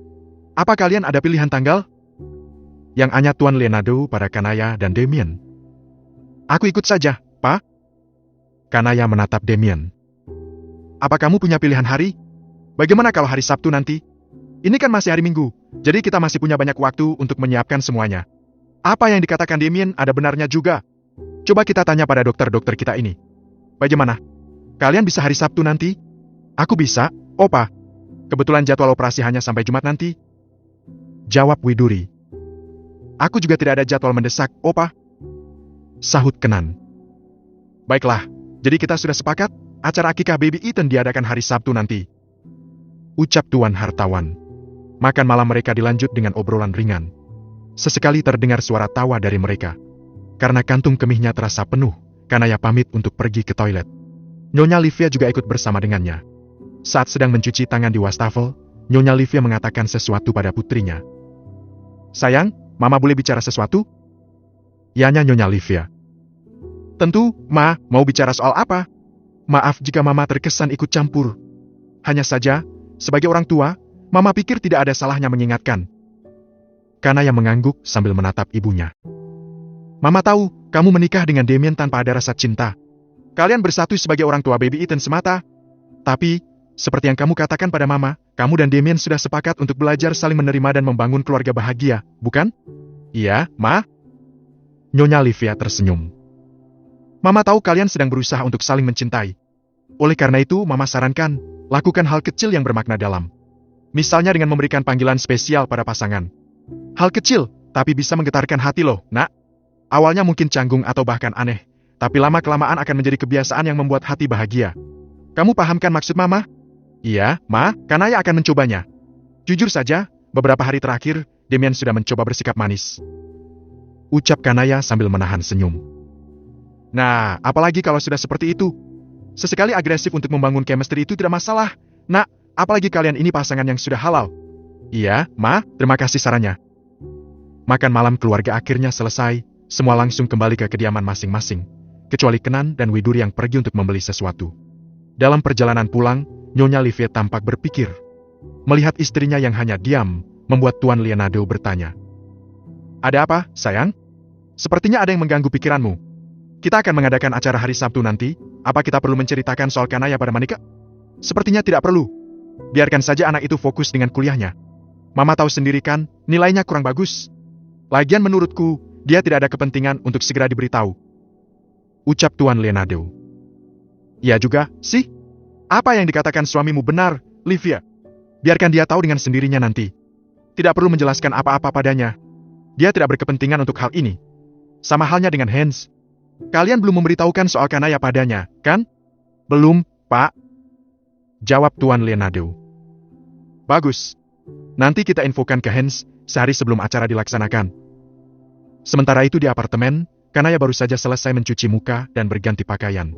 Apa kalian ada pilihan tanggal? Yang anyat Tuan Leonardo pada Kanaya dan Damien. Aku ikut saja, Pak. Kanaya menatap Damien. Apa kamu punya pilihan hari? Bagaimana kalau hari Sabtu nanti? Ini kan masih hari Minggu, jadi kita masih punya banyak waktu untuk menyiapkan semuanya. Apa yang dikatakan Damien ada benarnya juga. Coba kita tanya pada dokter-dokter kita ini. Bagaimana? Kalian bisa hari Sabtu nanti? Aku bisa, Opa. Kebetulan jadwal operasi hanya sampai Jumat nanti. Jawab Widuri. Aku juga tidak ada jadwal mendesak, Opa. Sahut Kenan. Baiklah, jadi kita sudah sepakat, acara akikah baby Ethan diadakan hari Sabtu nanti. Ucap Tuan Hartawan. Makan malam mereka dilanjut dengan obrolan ringan. Sesekali terdengar suara tawa dari mereka. Karena kantung kemihnya terasa penuh, Kanaya pamit untuk pergi ke toilet. Nyonya Livia juga ikut bersama dengannya. Saat sedang mencuci tangan di wastafel, Nyonya Livia mengatakan sesuatu pada putrinya. Sayang, Mama boleh bicara sesuatu? Yanya Nyonya Livia. Tentu, Ma, mau bicara soal apa? Maaf jika Mama terkesan ikut campur. Hanya saja, sebagai orang tua, Mama pikir tidak ada salahnya mengingatkan. Kanaya mengangguk sambil menatap ibunya. Mama tahu, kamu menikah dengan Damien tanpa ada rasa cinta. Kalian bersatu sebagai orang tua baby Ethan semata. Tapi, seperti yang kamu katakan pada Mama, kamu dan Damien sudah sepakat untuk belajar saling menerima dan membangun keluarga bahagia, bukan? Iya, Ma. Nyonya Livia tersenyum. Mama tahu kalian sedang berusaha untuk saling mencintai. Oleh karena itu, Mama sarankan, lakukan hal kecil yang bermakna dalam. Misalnya dengan memberikan panggilan spesial pada pasangan. Hal kecil, tapi bisa menggetarkan hati loh, Nak. Awalnya mungkin canggung atau bahkan aneh, tapi lama-kelamaan akan menjadi kebiasaan yang membuat hati bahagia. Kamu pahamkan maksud Mama? Iya, Ma, Kanaya akan mencobanya. Jujur saja, beberapa hari terakhir, Damien sudah mencoba bersikap manis. Ucap Kanaya sambil menahan senyum. Nah, apalagi kalau sudah seperti itu. Sesekali agresif untuk membangun chemistry itu tidak masalah. Nak, apalagi kalian ini pasangan yang sudah halal. Iya, Ma, terima kasih sarannya. Makan malam keluarga akhirnya selesai, semua langsung kembali ke kediaman masing-masing, kecuali Kenan dan Widuri yang pergi untuk membeli sesuatu. Dalam perjalanan pulang, Nyonya Livia tampak berpikir. Melihat istrinya yang hanya diam, membuat Tuan Leonardo bertanya. Ada apa, sayang? Sepertinya ada yang mengganggu pikiranmu. Kita akan mengadakan acara hari Sabtu nanti, apa kita perlu menceritakan soal Kanaya pada Manika? Sepertinya tidak perlu. Biarkan saja anak itu fokus dengan kuliahnya. Mama tahu sendiri kan, nilainya kurang bagus. Lagian menurutku, dia tidak ada kepentingan untuk segera diberitahu. Ucap Tuan Leonardo. Ya juga, sih. Apa yang dikatakan suamimu benar, Livia. Biarkan dia tahu dengan sendirinya nanti. Tidak perlu menjelaskan apa-apa padanya. Dia tidak berkepentingan untuk hal ini. Sama halnya dengan Hans. Kalian belum memberitahukan soal Kanaya padanya, kan? Belum, Pak. Jawab Tuan Leonardo. Bagus. Nanti kita infokan ke Hans sehari sebelum acara dilaksanakan. Sementara itu di apartemen, Kanaya baru saja selesai mencuci muka dan berganti pakaian.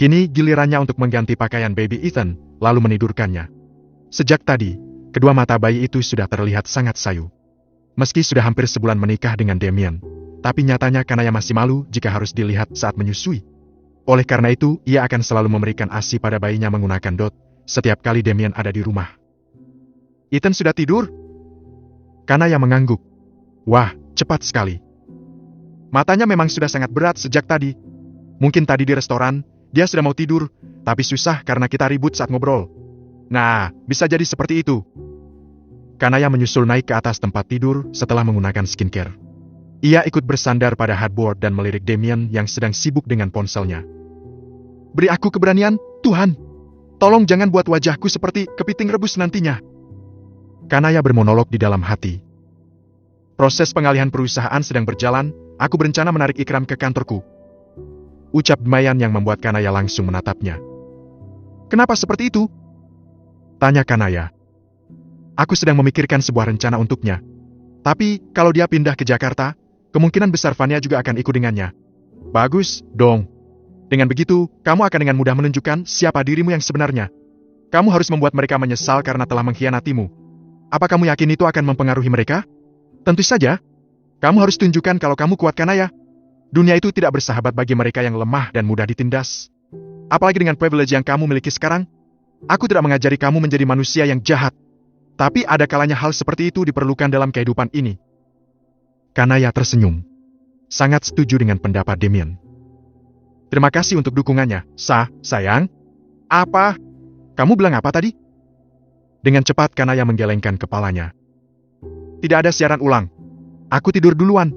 Kini gilirannya untuk mengganti pakaian baby Ethan, lalu menidurkannya. Sejak tadi, kedua mata bayi itu sudah terlihat sangat sayu. Meski sudah hampir sebulan menikah dengan Damien, tapi nyatanya Kanaya masih malu jika harus dilihat saat menyusui. Oleh karena itu, ia akan selalu memberikan ASI pada bayinya menggunakan dot setiap kali Damien ada di rumah. Ethan sudah tidur? Kanaya mengangguk. Wah, cepat sekali. Matanya memang sudah sangat berat sejak tadi. Mungkin tadi di restoran, dia sudah mau tidur, tapi susah karena kita ribut saat ngobrol. Nah, bisa jadi seperti itu. Kanaya menyusul naik ke atas tempat tidur setelah menggunakan skincare. Ia ikut bersandar pada headboard dan melirik Damien yang sedang sibuk dengan ponselnya. Beri aku keberanian, Tuhan. Tolong jangan buat wajahku seperti kepiting rebus nantinya. Kanaya bermonolog di dalam hati. Proses pengalihan perusahaan sedang berjalan, aku berencana menarik Ikram ke kantorku. Ucap Dmayan yang membuat Kanaya langsung menatapnya. Kenapa seperti itu? Tanya Kanaya. Aku sedang memikirkan sebuah rencana untuknya. Tapi, kalau dia pindah ke Jakarta, kemungkinan besar Vania juga akan ikut dengannya. Bagus, dong. Dengan begitu, kamu akan dengan mudah menunjukkan siapa dirimu yang sebenarnya. Kamu harus membuat mereka menyesal karena telah mengkhianatimu. Apa kamu yakin itu akan mempengaruhi mereka? Tentu saja. Kamu harus tunjukkan kalau kamu kuat, Kanaya. Dunia itu tidak bersahabat bagi mereka yang lemah dan mudah ditindas. Apalagi dengan privilege yang kamu miliki sekarang. Aku tidak mengajari kamu menjadi manusia yang jahat. Tapi ada kalanya hal seperti itu diperlukan dalam kehidupan ini. Kanaya tersenyum. Sangat setuju dengan pendapat Damien. Terima kasih untuk dukungannya, sayang. Apa? Kamu bilang apa tadi? Dengan cepat Kanaya menggelengkan kepalanya. Tidak ada siaran ulang. Aku tidur duluan.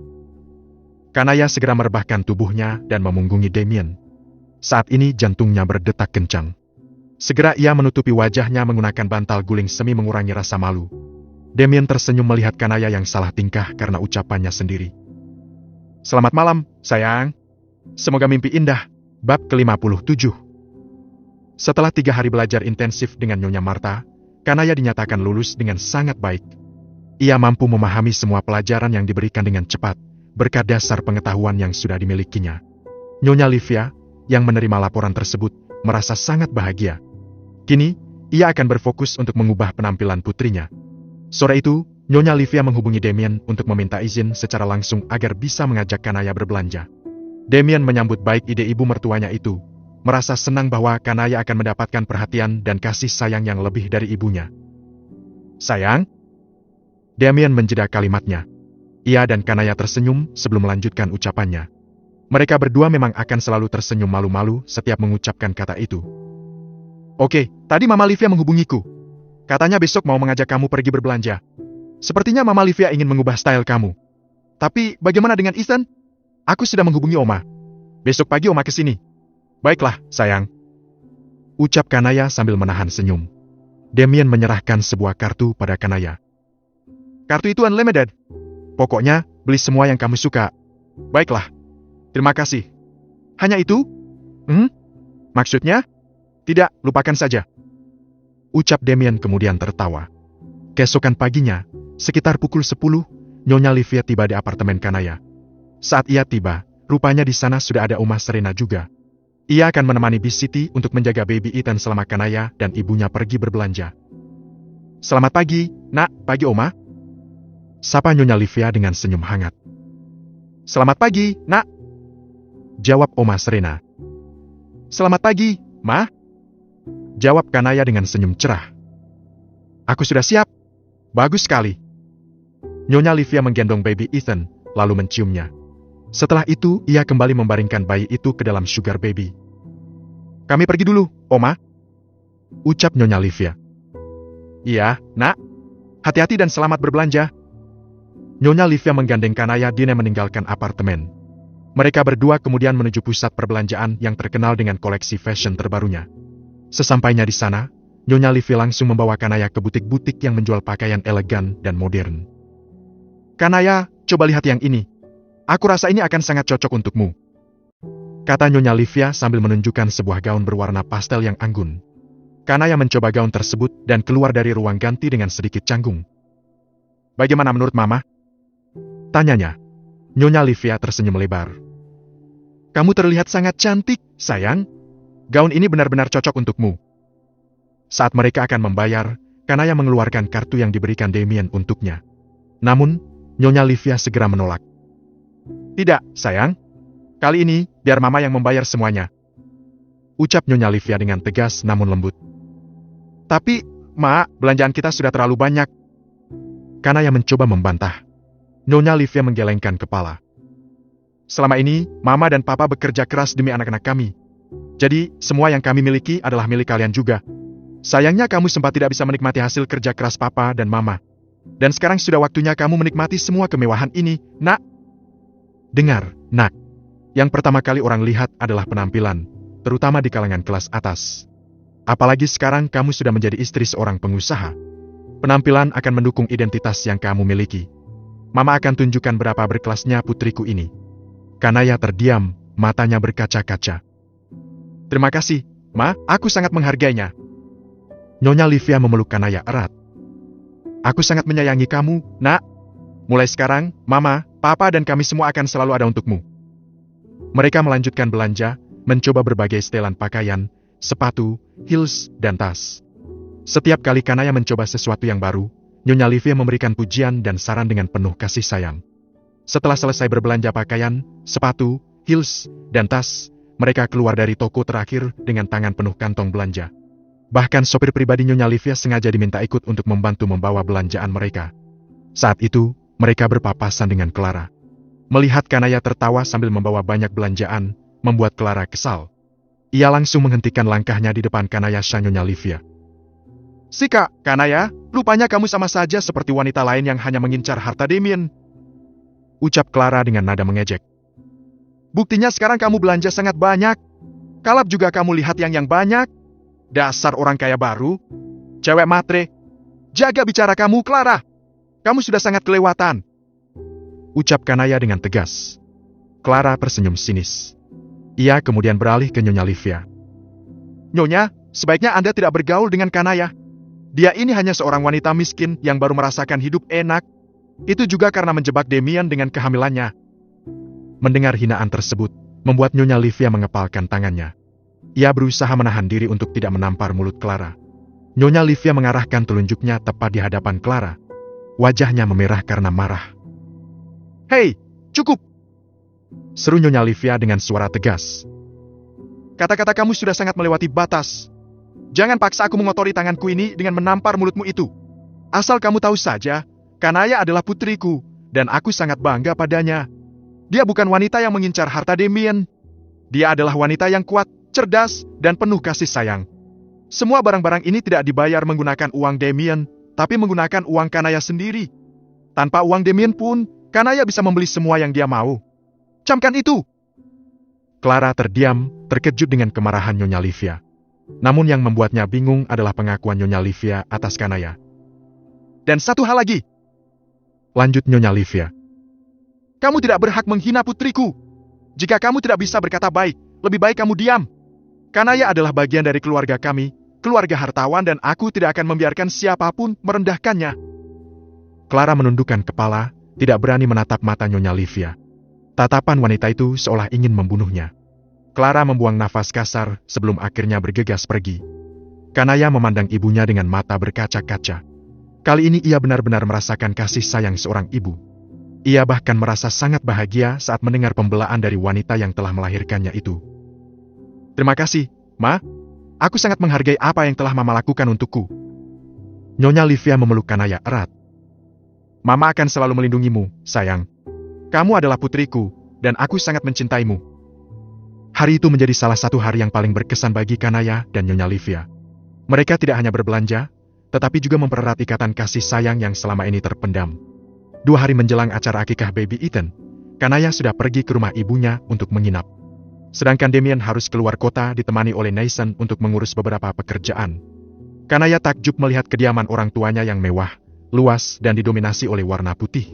Kanaya segera merebahkan tubuhnya dan memunggungi Damien. Saat ini jantungnya berdetak kencang. Segera ia menutupi wajahnya menggunakan bantal guling semi mengurangi rasa malu. Damien tersenyum melihat Kanaya yang salah tingkah karena ucapannya sendiri. Selamat malam, sayang. Semoga mimpi indah. Bab ke-57. Setelah 3 hari belajar intensif dengan Nyonya Marta, Kanaya dinyatakan lulus dengan sangat baik. Ia mampu memahami semua pelajaran yang diberikan dengan cepat, berkat dasar pengetahuan yang sudah dimilikinya. Nyonya Livia, yang menerima laporan tersebut, merasa sangat bahagia. Kini, ia akan berfokus untuk mengubah penampilan putrinya. Sore itu, Nyonya Livia menghubungi Damien untuk meminta izin secara langsung agar bisa mengajak Kanaya berbelanja. Damien menyambut baik ide ibu mertuanya itu, merasa senang bahwa Kanaya akan mendapatkan perhatian dan kasih sayang yang lebih dari ibunya. Sayang? Damien menjeda kalimatnya. Ia dan Kanaya tersenyum sebelum melanjutkan ucapannya. Mereka berdua memang akan selalu tersenyum malu-malu setiap mengucapkan kata itu. Oke, tadi Mama Livia menghubungiku. Katanya besok mau mengajak kamu pergi berbelanja. Sepertinya Mama Livia ingin mengubah style kamu. Tapi bagaimana dengan Ethan? Aku sudah menghubungi Oma. Besok pagi Oma kesini. Baiklah, sayang. Ucap Kanaya sambil menahan senyum. Damien menyerahkan sebuah kartu pada Kanaya. Kartu itu unlimited. Pokoknya, beli semua yang kamu suka. Baiklah. Terima kasih. Hanya itu? Maksudnya? Tidak, lupakan saja. Ucap Damien kemudian tertawa. Keesokan paginya, sekitar pukul 10, Nyonya Livia tiba di apartemen Kanaya. Saat ia tiba, rupanya di sana sudah ada Oma Serena juga. Ia akan menemani Miss Siti untuk menjaga baby Ethan selama Kanaya dan ibunya pergi berbelanja. Selamat pagi, Nak. Pagi, Oma. Sapa Nyonya Livia dengan senyum hangat. Selamat pagi, Nak. Jawab Oma Serena. Selamat pagi, Ma. Jawab Kanaya dengan senyum cerah. Aku sudah siap. Bagus sekali. Nyonya Livia menggendong baby Ethan, lalu menciumnya. Setelah itu, ia kembali membaringkan bayi itu ke dalam sugar baby. Kami pergi dulu, Oma. Ucap Nyonya Livia. Iya, Nak. Hati-hati dan selamat berbelanja. Nyonya Livia menggandeng Kanaya Dine meninggalkan apartemen. Mereka berdua kemudian menuju pusat perbelanjaan yang terkenal dengan koleksi fashion terbarunya. Sesampainya di sana, Nyonya Livia langsung membawa Kanaya ke butik-butik yang menjual pakaian elegan dan modern. Kanaya, coba lihat yang ini. Aku rasa ini akan sangat cocok untukmu, kata Nyonya Livia sambil menunjukkan sebuah gaun berwarna pastel yang anggun. Kanaya mencoba gaun tersebut dan keluar dari ruang ganti dengan sedikit canggung. Bagaimana menurut Mama? Tanyanya. Nyonya Livia tersenyum lebar. Kamu terlihat sangat cantik, sayang. Gaun ini benar-benar cocok untukmu. Saat mereka akan membayar, Kanaya mengeluarkan kartu yang diberikan Damien untuknya. Namun, Nyonya Livia segera menolak. Tidak, sayang. Kali ini, biar Mama yang membayar semuanya. Ucap Nyonya Livia dengan tegas namun lembut. Tapi, Ma, belanjaan kita sudah terlalu banyak. Kanaya mencoba membantah. Nyonya Livia menggelengkan kepala. Selama ini, Mama dan Papa bekerja keras demi anak-anak kami. Jadi, semua yang kami miliki adalah milik kalian juga. Sayangnya kamu sempat tidak bisa menikmati hasil kerja keras Papa dan Mama. Dan sekarang sudah waktunya kamu menikmati semua kemewahan ini, Nak. Dengar, Nak. Yang pertama kali orang lihat adalah penampilan, terutama di kalangan kelas atas. Apalagi sekarang kamu sudah menjadi istri seorang pengusaha. Penampilan akan mendukung identitas yang kamu miliki. Mama akan tunjukkan berapa berkelasnya putriku ini. Kanaya terdiam, matanya berkaca-kaca. Terima kasih, Ma, aku sangat menghargainya. Nyonya Livia memeluk Kanaya erat. Aku sangat menyayangi kamu, Nak. Mulai sekarang, Mama, Papa dan kami semua akan selalu ada untukmu. Mereka melanjutkan belanja, mencoba berbagai setelan pakaian, sepatu, heels, dan tas. Setiap kali Kanaya mencoba sesuatu yang baru, Nyonya Livia memberikan pujian dan saran dengan penuh kasih sayang. Setelah selesai berbelanja pakaian, sepatu, heels, dan tas, mereka keluar dari toko terakhir dengan tangan penuh kantong belanja. Bahkan sopir pribadi Nyonya Livia sengaja diminta ikut untuk membantu membawa belanjaan mereka. Saat itu, mereka berpapasan dengan Clara. Melihat Kanaya tertawa sambil membawa banyak belanjaan, membuat Clara kesal. Ia langsung menghentikan langkahnya di depan Kanaya Nyonya Livia. Sika, Kanaya, rupanya kamu sama saja seperti wanita lain yang hanya mengincar harta Damien. Ucap Clara dengan nada mengejek. Buktinya sekarang kamu belanja sangat banyak. Kalap juga kamu lihat yang banyak. Dasar orang kaya baru. Cewek matre. Jaga bicara kamu, Clara. Kamu sudah sangat kelewatan. Ucap Kanaya dengan tegas. Clara tersenyum sinis. Ia kemudian beralih ke Nyonya Livia. Nyonya, sebaiknya Anda tidak bergaul dengan Kanaya. Dia ini hanya seorang wanita miskin yang baru merasakan hidup enak. Itu juga karena menjebak Damien dengan kehamilannya. Mendengar hinaan tersebut, membuat Nyonya Livia mengepalkan tangannya. Ia berusaha menahan diri untuk tidak menampar mulut Clara. Nyonya Livia mengarahkan telunjuknya tepat di hadapan Clara. Wajahnya memerah karena marah. Hei, cukup! Seru Nyonya Livia dengan suara tegas. Kata-kata kamu sudah sangat melewati batas. Jangan paksa aku mengotori tanganku ini dengan menampar mulutmu itu. Asal kamu tahu saja, Kanaya adalah putriku, dan aku sangat bangga padanya. Dia bukan wanita yang mengincar harta Damien. Dia adalah wanita yang kuat, cerdas, dan penuh kasih sayang. Semua barang-barang ini tidak dibayar menggunakan uang Damien, tapi menggunakan uang Kanaya sendiri. Tanpa uang Damien pun, Kanaya bisa membeli semua yang dia mau. Camkan itu! Clara terdiam, terkejut dengan kemarahan Nyonya Livia. Namun yang membuatnya bingung adalah pengakuan Nyonya Livia atas Kanaya. Dan satu hal lagi. Lanjut Nyonya Livia. Kamu tidak berhak menghina putriku. Jika kamu tidak bisa berkata baik, lebih baik kamu diam. Kanaya adalah bagian dari keluarga kami, keluarga hartawan, dan aku tidak akan membiarkan siapapun merendahkannya. Clara menundukkan kepala, tidak berani menatap mata Nyonya Livia. Tatapan wanita itu seolah ingin membunuhnya. Clara membuang nafas kasar sebelum akhirnya bergegas pergi. Kanaya memandang ibunya dengan mata berkaca-kaca. Kali ini ia benar-benar merasakan kasih sayang seorang ibu. Ia bahkan merasa sangat bahagia saat mendengar pembelaan dari wanita yang telah melahirkannya itu. Terima kasih, Ma. Aku sangat menghargai apa yang telah Mama lakukan untukku. Nyonya Livia memeluk Kanaya erat. Mama akan selalu melindungimu, sayang. Kamu adalah putriku, dan aku sangat mencintaimu. Hari itu menjadi salah satu hari yang paling berkesan bagi Kanaya dan Nyonya Livia. Mereka tidak hanya berbelanja, tetapi juga mempererat ikatan kasih sayang yang selama ini terpendam. 2 hari menjelang acara akikah baby Ethan, Kanaya sudah pergi ke rumah ibunya untuk menginap. Sedangkan Damien harus keluar kota ditemani oleh Nathan untuk mengurus beberapa pekerjaan. Kanaya takjub melihat kediaman orang tuanya yang mewah, luas dan didominasi oleh warna putih.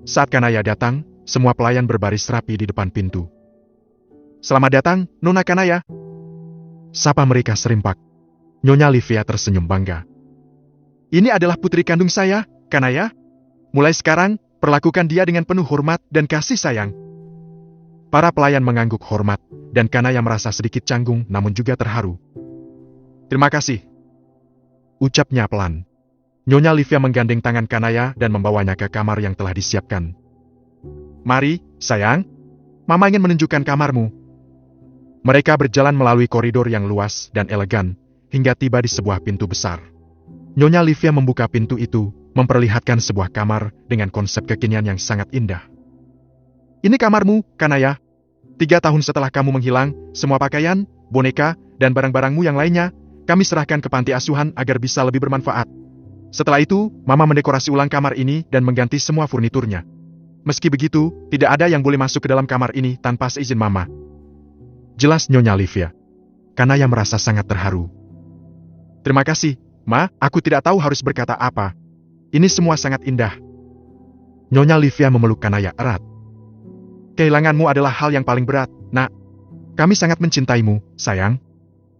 Saat Kanaya datang, semua pelayan berbaris rapi di depan pintu. "Selamat datang, Nona Kanaya," sapa mereka serempak. Nyonya Livia tersenyum bangga. "Ini adalah putri kandung saya, Kanaya. Mulai sekarang, perlakukan dia dengan penuh hormat dan kasih sayang." Para pelayan mengangguk hormat, dan Kanaya merasa sedikit canggung namun juga terharu. "Terima kasih," ucapnya pelan. Nyonya Livia menggandeng tangan Kanaya dan membawanya ke kamar yang telah disiapkan. "Mari, sayang. Mama ingin menunjukkan kamarmu." Mereka berjalan melalui koridor yang luas dan elegan, hingga tiba di sebuah pintu besar. Nyonya Livia membuka pintu itu, memperlihatkan sebuah kamar dengan konsep kekinian yang sangat indah. "Ini kamarmu, Kanaya. 3 tahun setelah kamu menghilang, semua pakaian, boneka, dan barang-barangmu yang lainnya, kami serahkan ke panti asuhan agar bisa lebih bermanfaat. Setelah itu, Mama mendekorasi ulang kamar ini dan mengganti semua furniturnya. Meski begitu, tidak ada yang boleh masuk ke dalam kamar ini tanpa seizin Mama." Jelas Nyonya Livia. Kanaya merasa sangat terharu. "Terima kasih, Ma, aku tidak tahu harus berkata apa. Ini semua sangat indah." Nyonya Livia memeluk Kanaya erat. "Kehilanganmu adalah hal yang paling berat, Nak. Kami sangat mencintaimu, sayang.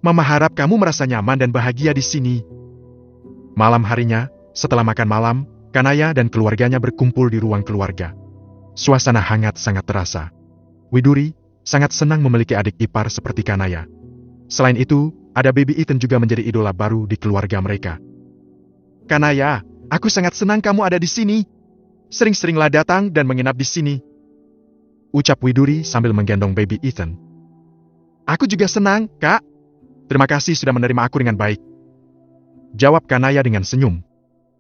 Mama harap kamu merasa nyaman dan bahagia di sini." Malam harinya, setelah makan malam, Kanaya dan keluarganya berkumpul di ruang keluarga. Suasana hangat sangat terasa. Widuri sangat senang memiliki adik ipar seperti Kanaya. Selain itu, ada baby Ethan juga menjadi idola baru di keluarga mereka. "Kanaya, aku sangat senang kamu ada di sini. Sering-seringlah datang dan menginap di sini," ucap Widuri sambil menggendong baby Ethan. "Aku juga senang, Kak. Terima kasih sudah menerima aku dengan baik," jawab Kanaya dengan senyum.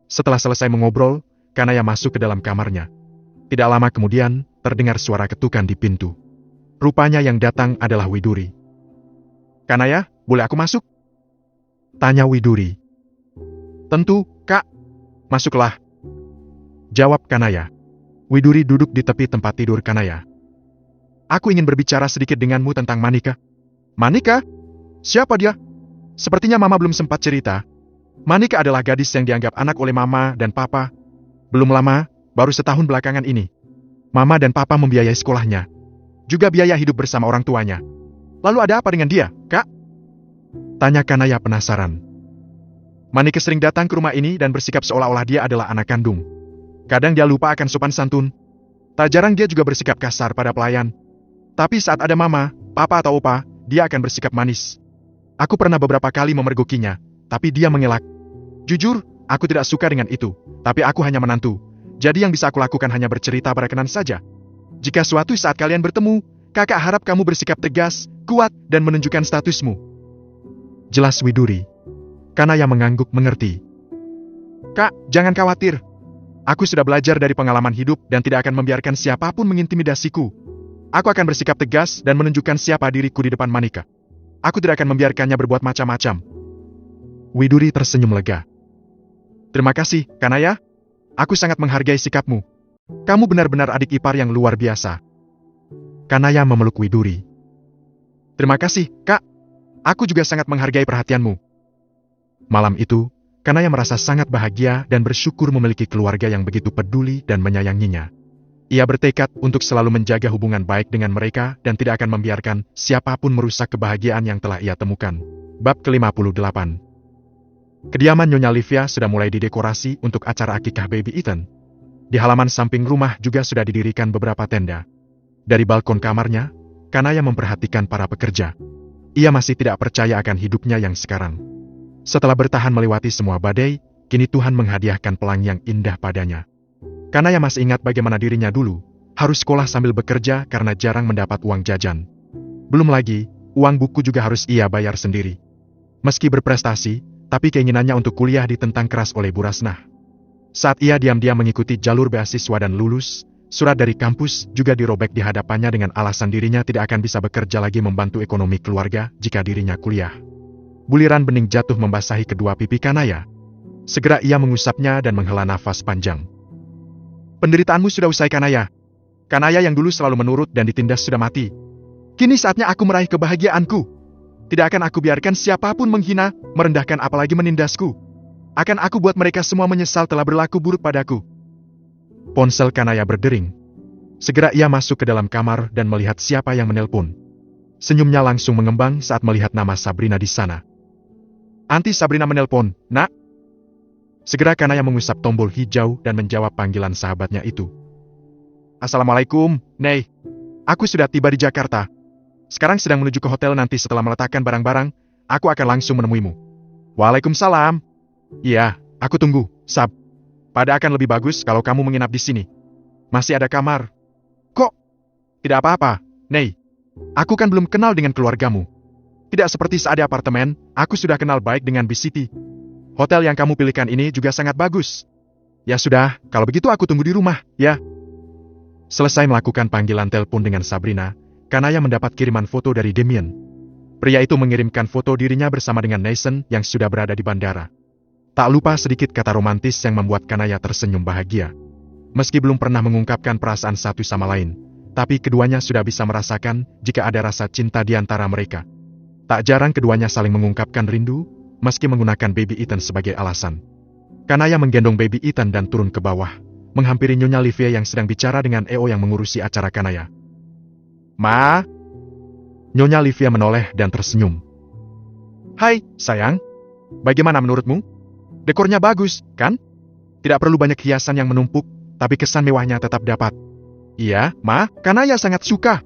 Setelah selesai mengobrol, Kanaya masuk ke dalam kamarnya. Tidak lama kemudian, terdengar suara ketukan di pintu. Rupanya yang datang adalah Widuri. "Kanaya, boleh aku masuk?" tanya Widuri. "Tentu, Kak. Masuklah," jawab Kanaya. Widuri duduk di tepi tempat tidur Kanaya. "Aku ingin berbicara sedikit denganmu tentang Manika." "Manika? Siapa dia?" Sepertinya Mama belum sempat cerita. Manika adalah gadis yang dianggap anak oleh Mama dan Papa. Belum lama, baru setahun belakangan ini, Mama dan Papa membiayai sekolahnya. Juga biaya hidup bersama orang tuanya. Lalu ada apa dengan dia, Kak?" tanya Kanaya penasaran. "Manika sering datang ke rumah ini dan bersikap seolah-olah dia adalah anak kandung. Kadang dia lupa akan sopan santun. Tak jarang dia juga bersikap kasar pada pelayan. Tapi saat ada Mama, Papa atau Opa, dia akan bersikap manis. Aku pernah beberapa kali memergokinya, tapi dia mengelak. Jujur, aku tidak suka dengan itu, tapi aku hanya menantu. Jadi yang bisa aku lakukan hanya bercerita pada Kenan saja. Jika suatu saat kalian bertemu, Kakak harap kamu bersikap tegas, kuat, dan menunjukkan statusmu," jelas Widuri. Kanaya mengangguk mengerti. "Kak, jangan khawatir. Aku sudah belajar dari pengalaman hidup dan tidak akan membiarkan siapapun mengintimidasiku. Aku akan bersikap tegas dan menunjukkan siapa diriku di depan Manika. Aku tidak akan membiarkannya berbuat macam-macam." Widuri tersenyum lega. "Terima kasih, Kanaya. Aku sangat menghargai sikapmu. Kamu benar-benar adik ipar yang luar biasa." Kanaya memeluk Widuri. "Terima kasih, Kak. Aku juga sangat menghargai perhatianmu." Malam itu, Kanaya merasa sangat bahagia dan bersyukur memiliki keluarga yang begitu peduli dan menyayanginya. Ia bertekad untuk selalu menjaga hubungan baik dengan mereka dan tidak akan membiarkan siapapun merusak kebahagiaan yang telah ia temukan. Bab ke-58. Kediaman Nyonya Livia sudah mulai didekorasi untuk acara akikah baby Ethan. Di halaman samping rumah juga sudah didirikan beberapa tenda. Dari balkon kamarnya, Kanaya memperhatikan para pekerja. Ia masih tidak percaya akan hidupnya yang sekarang. Setelah bertahan melewati semua badai, kini Tuhan menghadiahkan pelangi yang indah padanya. Kanaya masih ingat bagaimana dirinya dulu, harus sekolah sambil bekerja karena jarang mendapat uang jajan. Belum lagi, uang buku juga harus ia bayar sendiri. Meski berprestasi, tapi keinginannya untuk kuliah ditentang keras oleh Bu Rasnah. Saat ia diam-diam mengikuti jalur beasiswa dan lulus, surat dari kampus juga dirobek di hadapannya dengan alasan dirinya tidak akan bisa bekerja lagi membantu ekonomi keluarga jika dirinya kuliah. Buliran bening jatuh membasahi kedua pipi Kanaya. Segera ia mengusapnya dan menghela nafas panjang. Penderitaanmu sudah usai, Kanaya. Kanaya yang dulu selalu menurut dan ditindas sudah mati. Kini saatnya aku meraih kebahagiaanku. Tidak akan aku biarkan siapapun menghina, merendahkan apalagi menindasku. Akan aku buat mereka semua menyesal telah berlaku buruk padaku. Ponsel Kanaya berdering. Segera ia masuk ke dalam kamar dan melihat siapa yang menelpon. Senyumnya langsung mengembang saat melihat nama Sabrina di sana. Anti Sabrina menelpon, Nak. Segera Kanaya mengusap tombol hijau dan menjawab panggilan sahabatnya itu. Assalamualaikum, Nei. Aku sudah tiba di Jakarta. Sekarang sedang menuju ke hotel, nanti setelah meletakkan barang-barang, aku akan langsung menemuimu. Waalaikumsalam. Iya, aku tunggu, Sab. Pada akan lebih bagus kalau kamu menginap di sini. Masih ada kamar. Kok? Tidak apa-apa, Nei. Aku kan belum kenal dengan keluargamu. Tidak seperti saat di apartemen, aku sudah kenal baik dengan BCT. Hotel yang kamu pilihkan ini juga sangat bagus. Ya sudah, kalau begitu aku tunggu di rumah, ya. Selesai melakukan panggilan telepon dengan Sabrina, Kanaya mendapat kiriman foto dari Damien. Pria itu mengirimkan foto dirinya bersama dengan Nathan yang sudah berada di bandara. Tak lupa sedikit kata romantis yang membuat Kanaya tersenyum bahagia. Meski belum pernah mengungkapkan perasaan satu sama lain, tapi keduanya sudah bisa merasakan jika ada rasa cinta di antara mereka. Tak jarang keduanya saling mengungkapkan rindu, meski menggunakan Baby Ethan sebagai alasan. Kanaya menggendong Baby Ethan dan turun ke bawah, menghampiri Nyonya Livia yang sedang bicara dengan EO yang mengurusi acara Kanaya. Ma? Nyonya Livia menoleh dan tersenyum. Hai, sayang. Bagaimana menurutmu? Dekornya bagus, kan? Tidak perlu banyak hiasan yang menumpuk, tapi kesan mewahnya tetap dapat. Iya, Ma, Kanaya sangat suka.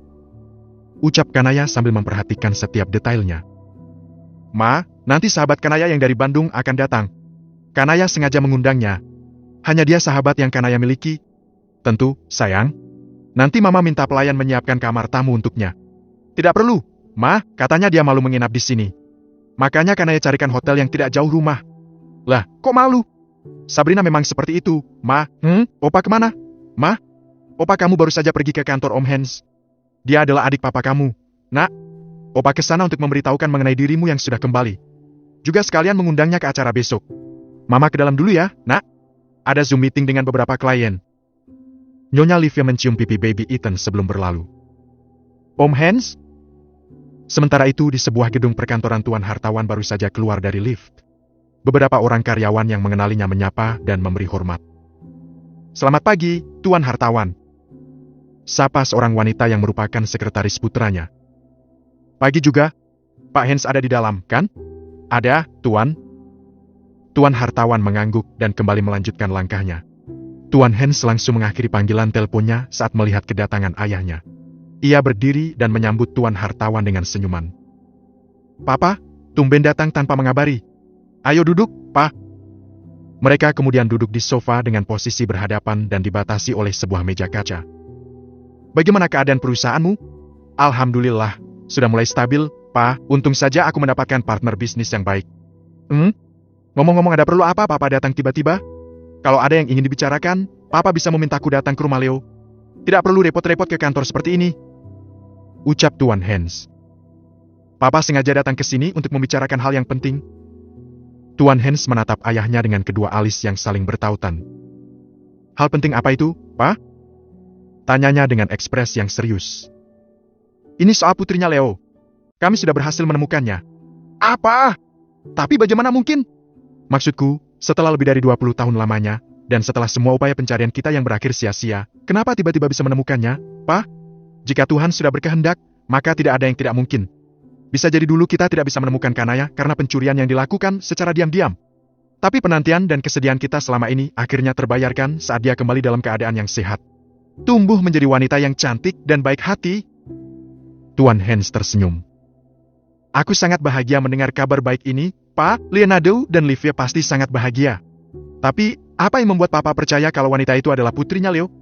Ucap Kanaya sambil memperhatikan setiap detailnya. Ma, nanti sahabat Kanaya yang dari Bandung akan datang. Kanaya sengaja mengundangnya. Hanya dia sahabat yang Kanaya miliki. Tentu, sayang. Nanti Mama minta pelayan menyiapkan kamar tamu untuknya. Tidak perlu, Ma, katanya dia malu menginap di sini. Makanya Kanaya carikan hotel yang tidak jauh rumah. Lah, kok malu? Sabrina memang seperti itu, Ma. Opa kemana? Ma? Opa kamu baru saja pergi ke kantor Om Hans. Dia adalah adik papa kamu. Nak, Opa kesana untuk memberitahukan mengenai dirimu yang sudah kembali. Juga sekalian mengundangnya ke acara besok. Mama ke dalam dulu ya, Nak. Ada Zoom meeting dengan beberapa klien. Nyonya Livia mencium pipi Baby Ethan sebelum berlalu. Om Hans? Sementara itu di sebuah gedung perkantoran Tuan Hartawan baru saja keluar dari lift. Beberapa orang karyawan yang mengenalinya menyapa dan memberi hormat. Selamat pagi, Tuan Hartawan. Sapa seorang wanita yang merupakan sekretaris putranya. Pagi juga, Pak Hans ada di dalam, kan? Ada, Tuan. Tuan Hartawan mengangguk dan kembali melanjutkan langkahnya. Tuan Hans langsung mengakhiri panggilan teleponnya saat melihat kedatangan ayahnya. Ia berdiri dan menyambut Tuan Hartawan dengan senyuman. Papa, tumben datang tanpa mengabari. Ayo duduk, Pak. Mereka kemudian duduk di sofa dengan posisi berhadapan dan dibatasi oleh sebuah meja kaca. Bagaimana keadaan perusahaanmu? Alhamdulillah, sudah mulai stabil, Pak. Untung saja aku mendapatkan partner bisnis yang baik. Ngomong-ngomong, ada perlu apa Papa datang tiba-tiba? Kalau ada yang ingin dibicarakan, Papa bisa memintaku datang ke rumah Leo. Tidak perlu repot-repot ke kantor seperti ini. Ucap Tuan Hans. Papa sengaja datang ke sini untuk membicarakan hal yang penting. Tuan Hans menatap ayahnya dengan kedua alis yang saling bertautan. Hal penting apa itu, Pak? Tanyanya dengan ekspres yang serius. Ini soal putrinya Leo. Kami sudah berhasil menemukannya. Apa? Tapi bagaimana mungkin? Maksudku, setelah lebih dari 20 tahun lamanya, dan setelah semua upaya pencarian kita yang berakhir sia-sia, kenapa tiba-tiba bisa menemukannya, Pak? Jika Tuhan sudah berkehendak, maka tidak ada yang tidak mungkin. Bisa jadi dulu kita tidak bisa menemukan Kanaya karena pencurian yang dilakukan secara diam-diam. Tapi penantian dan kesedihan kita selama ini akhirnya terbayarkan saat dia kembali dalam keadaan yang sehat. Tumbuh menjadi wanita yang cantik dan baik hati. Tuan Hans tersenyum. Aku sangat bahagia mendengar kabar baik ini, Pak. Leonardo dan Livia pasti sangat bahagia. Tapi, apa yang membuat Papa percaya kalau wanita itu adalah putrinya Leo?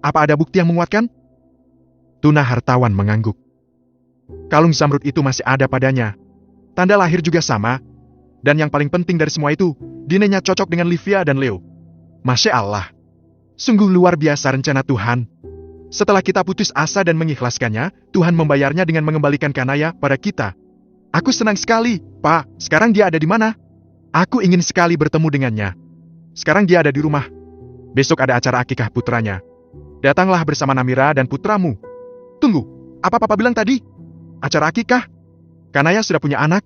Apa ada bukti yang menguatkan? Tuna Hartawan mengangguk. Kalung zamrud itu masih ada padanya. Tanda lahir juga sama. Dan yang paling penting dari semua itu, dinenya cocok dengan Livia dan Leo. Masya Allah. Sungguh luar biasa rencana Tuhan. Setelah kita putus asa dan mengikhlaskannya, Tuhan membayarnya dengan mengembalikan Kanaya pada kita. Aku senang sekali, Pak. Sekarang dia ada di mana? Aku ingin sekali bertemu dengannya. Sekarang dia ada di rumah. Besok ada acara akikah putranya. Datanglah bersama Namira dan putramu. Tunggu, apa papa bilang tadi? Acara akikah? Kanaya sudah punya anak?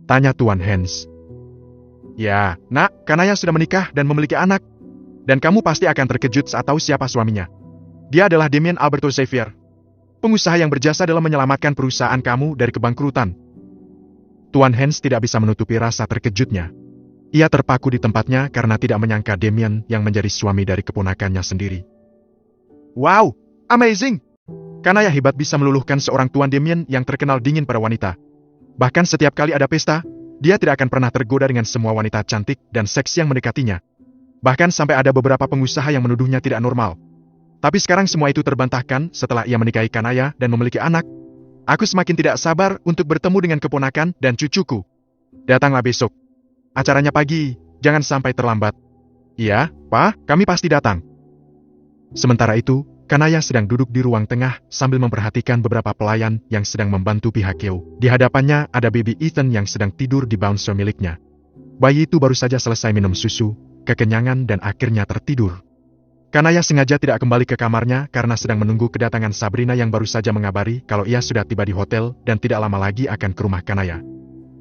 Tanya Tuan Hans. Ya, nak, Kanaya sudah menikah dan memiliki anak. Dan kamu pasti akan terkejut saat tahu siapa suaminya. Dia adalah Damien Alberto Xavier. Pengusaha yang berjasa dalam menyelamatkan perusahaan kamu dari kebangkrutan. Tuan Hans tidak bisa menutupi rasa terkejutnya. Ia terpaku di tempatnya karena tidak menyangka Damien yang menjadi suami dari keponakannya sendiri. Wow, amazing! Kanaya hebat bisa meluluhkan seorang Tuan Damien yang terkenal dingin pada wanita. Bahkan setiap kali ada pesta, dia tidak akan pernah tergoda dengan semua wanita cantik dan seksi yang mendekatinya. Bahkan sampai ada beberapa pengusaha yang menuduhnya tidak normal. Tapi sekarang semua itu terbantahkan setelah ia menikahi Kanaya dan memiliki anak. Aku semakin tidak sabar untuk bertemu dengan keponakan dan cucuku. Datanglah besok. Acaranya pagi, jangan sampai terlambat. Iya, Pak, kami pasti datang. Sementara itu, Kanaya sedang duduk di ruang tengah sambil memperhatikan beberapa pelayan yang sedang membantu pihak Kyo. Di hadapannya ada baby Ethan yang sedang tidur di bouncer miliknya. Bayi itu baru saja selesai minum susu, kekenyangan dan akhirnya tertidur. Kanaya sengaja tidak kembali ke kamarnya karena sedang menunggu kedatangan Sabrina yang baru saja mengabari kalau ia sudah tiba di hotel dan tidak lama lagi akan ke rumah Kanaya.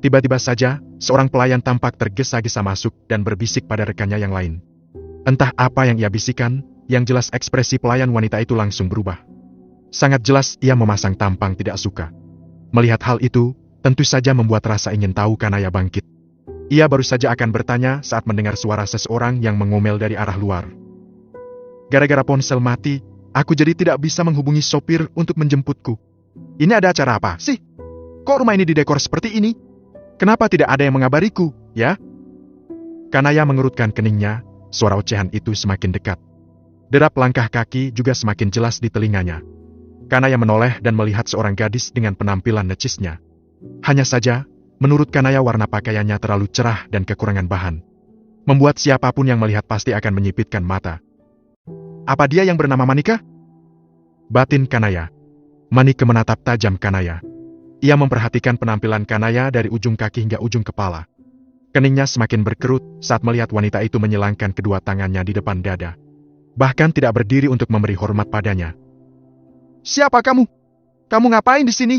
Tiba-tiba saja, seorang pelayan tampak tergesa-gesa masuk dan berbisik pada rekannya yang lain. Entah apa yang ia bisikan, yang jelas ekspresi pelayan wanita itu langsung berubah. Sangat jelas ia memasang tampang tidak suka. Melihat hal itu, tentu saja membuat rasa ingin tahu Kanaya bangkit. Ia baru saja akan bertanya saat mendengar suara seseorang yang mengomel dari arah luar. Gara-gara ponsel mati, aku jadi tidak bisa menghubungi sopir untuk menjemputku. Ini ada acara apa sih? Kok rumah ini didekor seperti ini? Kenapa tidak ada yang mengabariku, ya? Kanaya mengerutkan keningnya, suara ocehan itu semakin dekat. Derap langkah kaki juga semakin jelas di telinganya. Kanaya menoleh dan melihat seorang gadis dengan penampilan necisnya. Hanya saja, menurut Kanaya warna pakaiannya terlalu cerah dan kekurangan bahan. Membuat siapapun yang melihat pasti akan menyipitkan mata. Apa dia yang bernama Manika? Batin Kanaya. Manika menatap tajam Kanaya. Ia memperhatikan penampilan Kanaya dari ujung kaki hingga ujung kepala. Keningnya semakin berkerut saat melihat wanita itu menyilangkan kedua tangannya di depan dada. Bahkan tidak berdiri untuk memberi hormat padanya. Siapa kamu? Kamu ngapain di sini?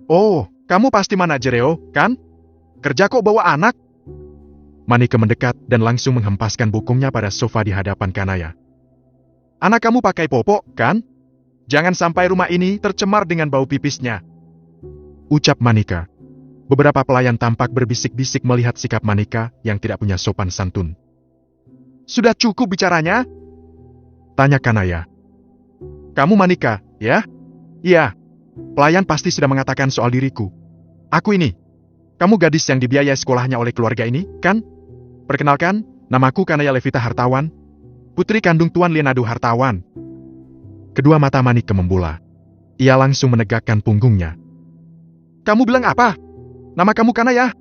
Oh, kamu pasti manajereo, kan? Kerja kok bawa anak? Manika mendekat dan langsung menghempaskan bokongnya pada sofa di hadapan Kanaya. Anak kamu pakai popok, kan? Jangan sampai rumah ini tercemar dengan bau pipisnya. Ucap Manika. Beberapa pelayan tampak berbisik-bisik melihat sikap Manika yang tidak punya sopan santun. Sudah cukup bicaranya? Tanya Kanaya. Kamu Manika, ya? Iya. Pelayan pasti sudah mengatakan soal diriku. Aku ini. Kamu gadis yang dibiayai sekolahnya oleh keluarga ini, kan? Perkenalkan, namaku Kanaya Levita Hartawan. Putri kandung Tuan Leonardo Hartawan. Kedua mata Manika membola. Ia langsung menegakkan punggungnya. Kamu bilang apa? Nama kamu Kanaya?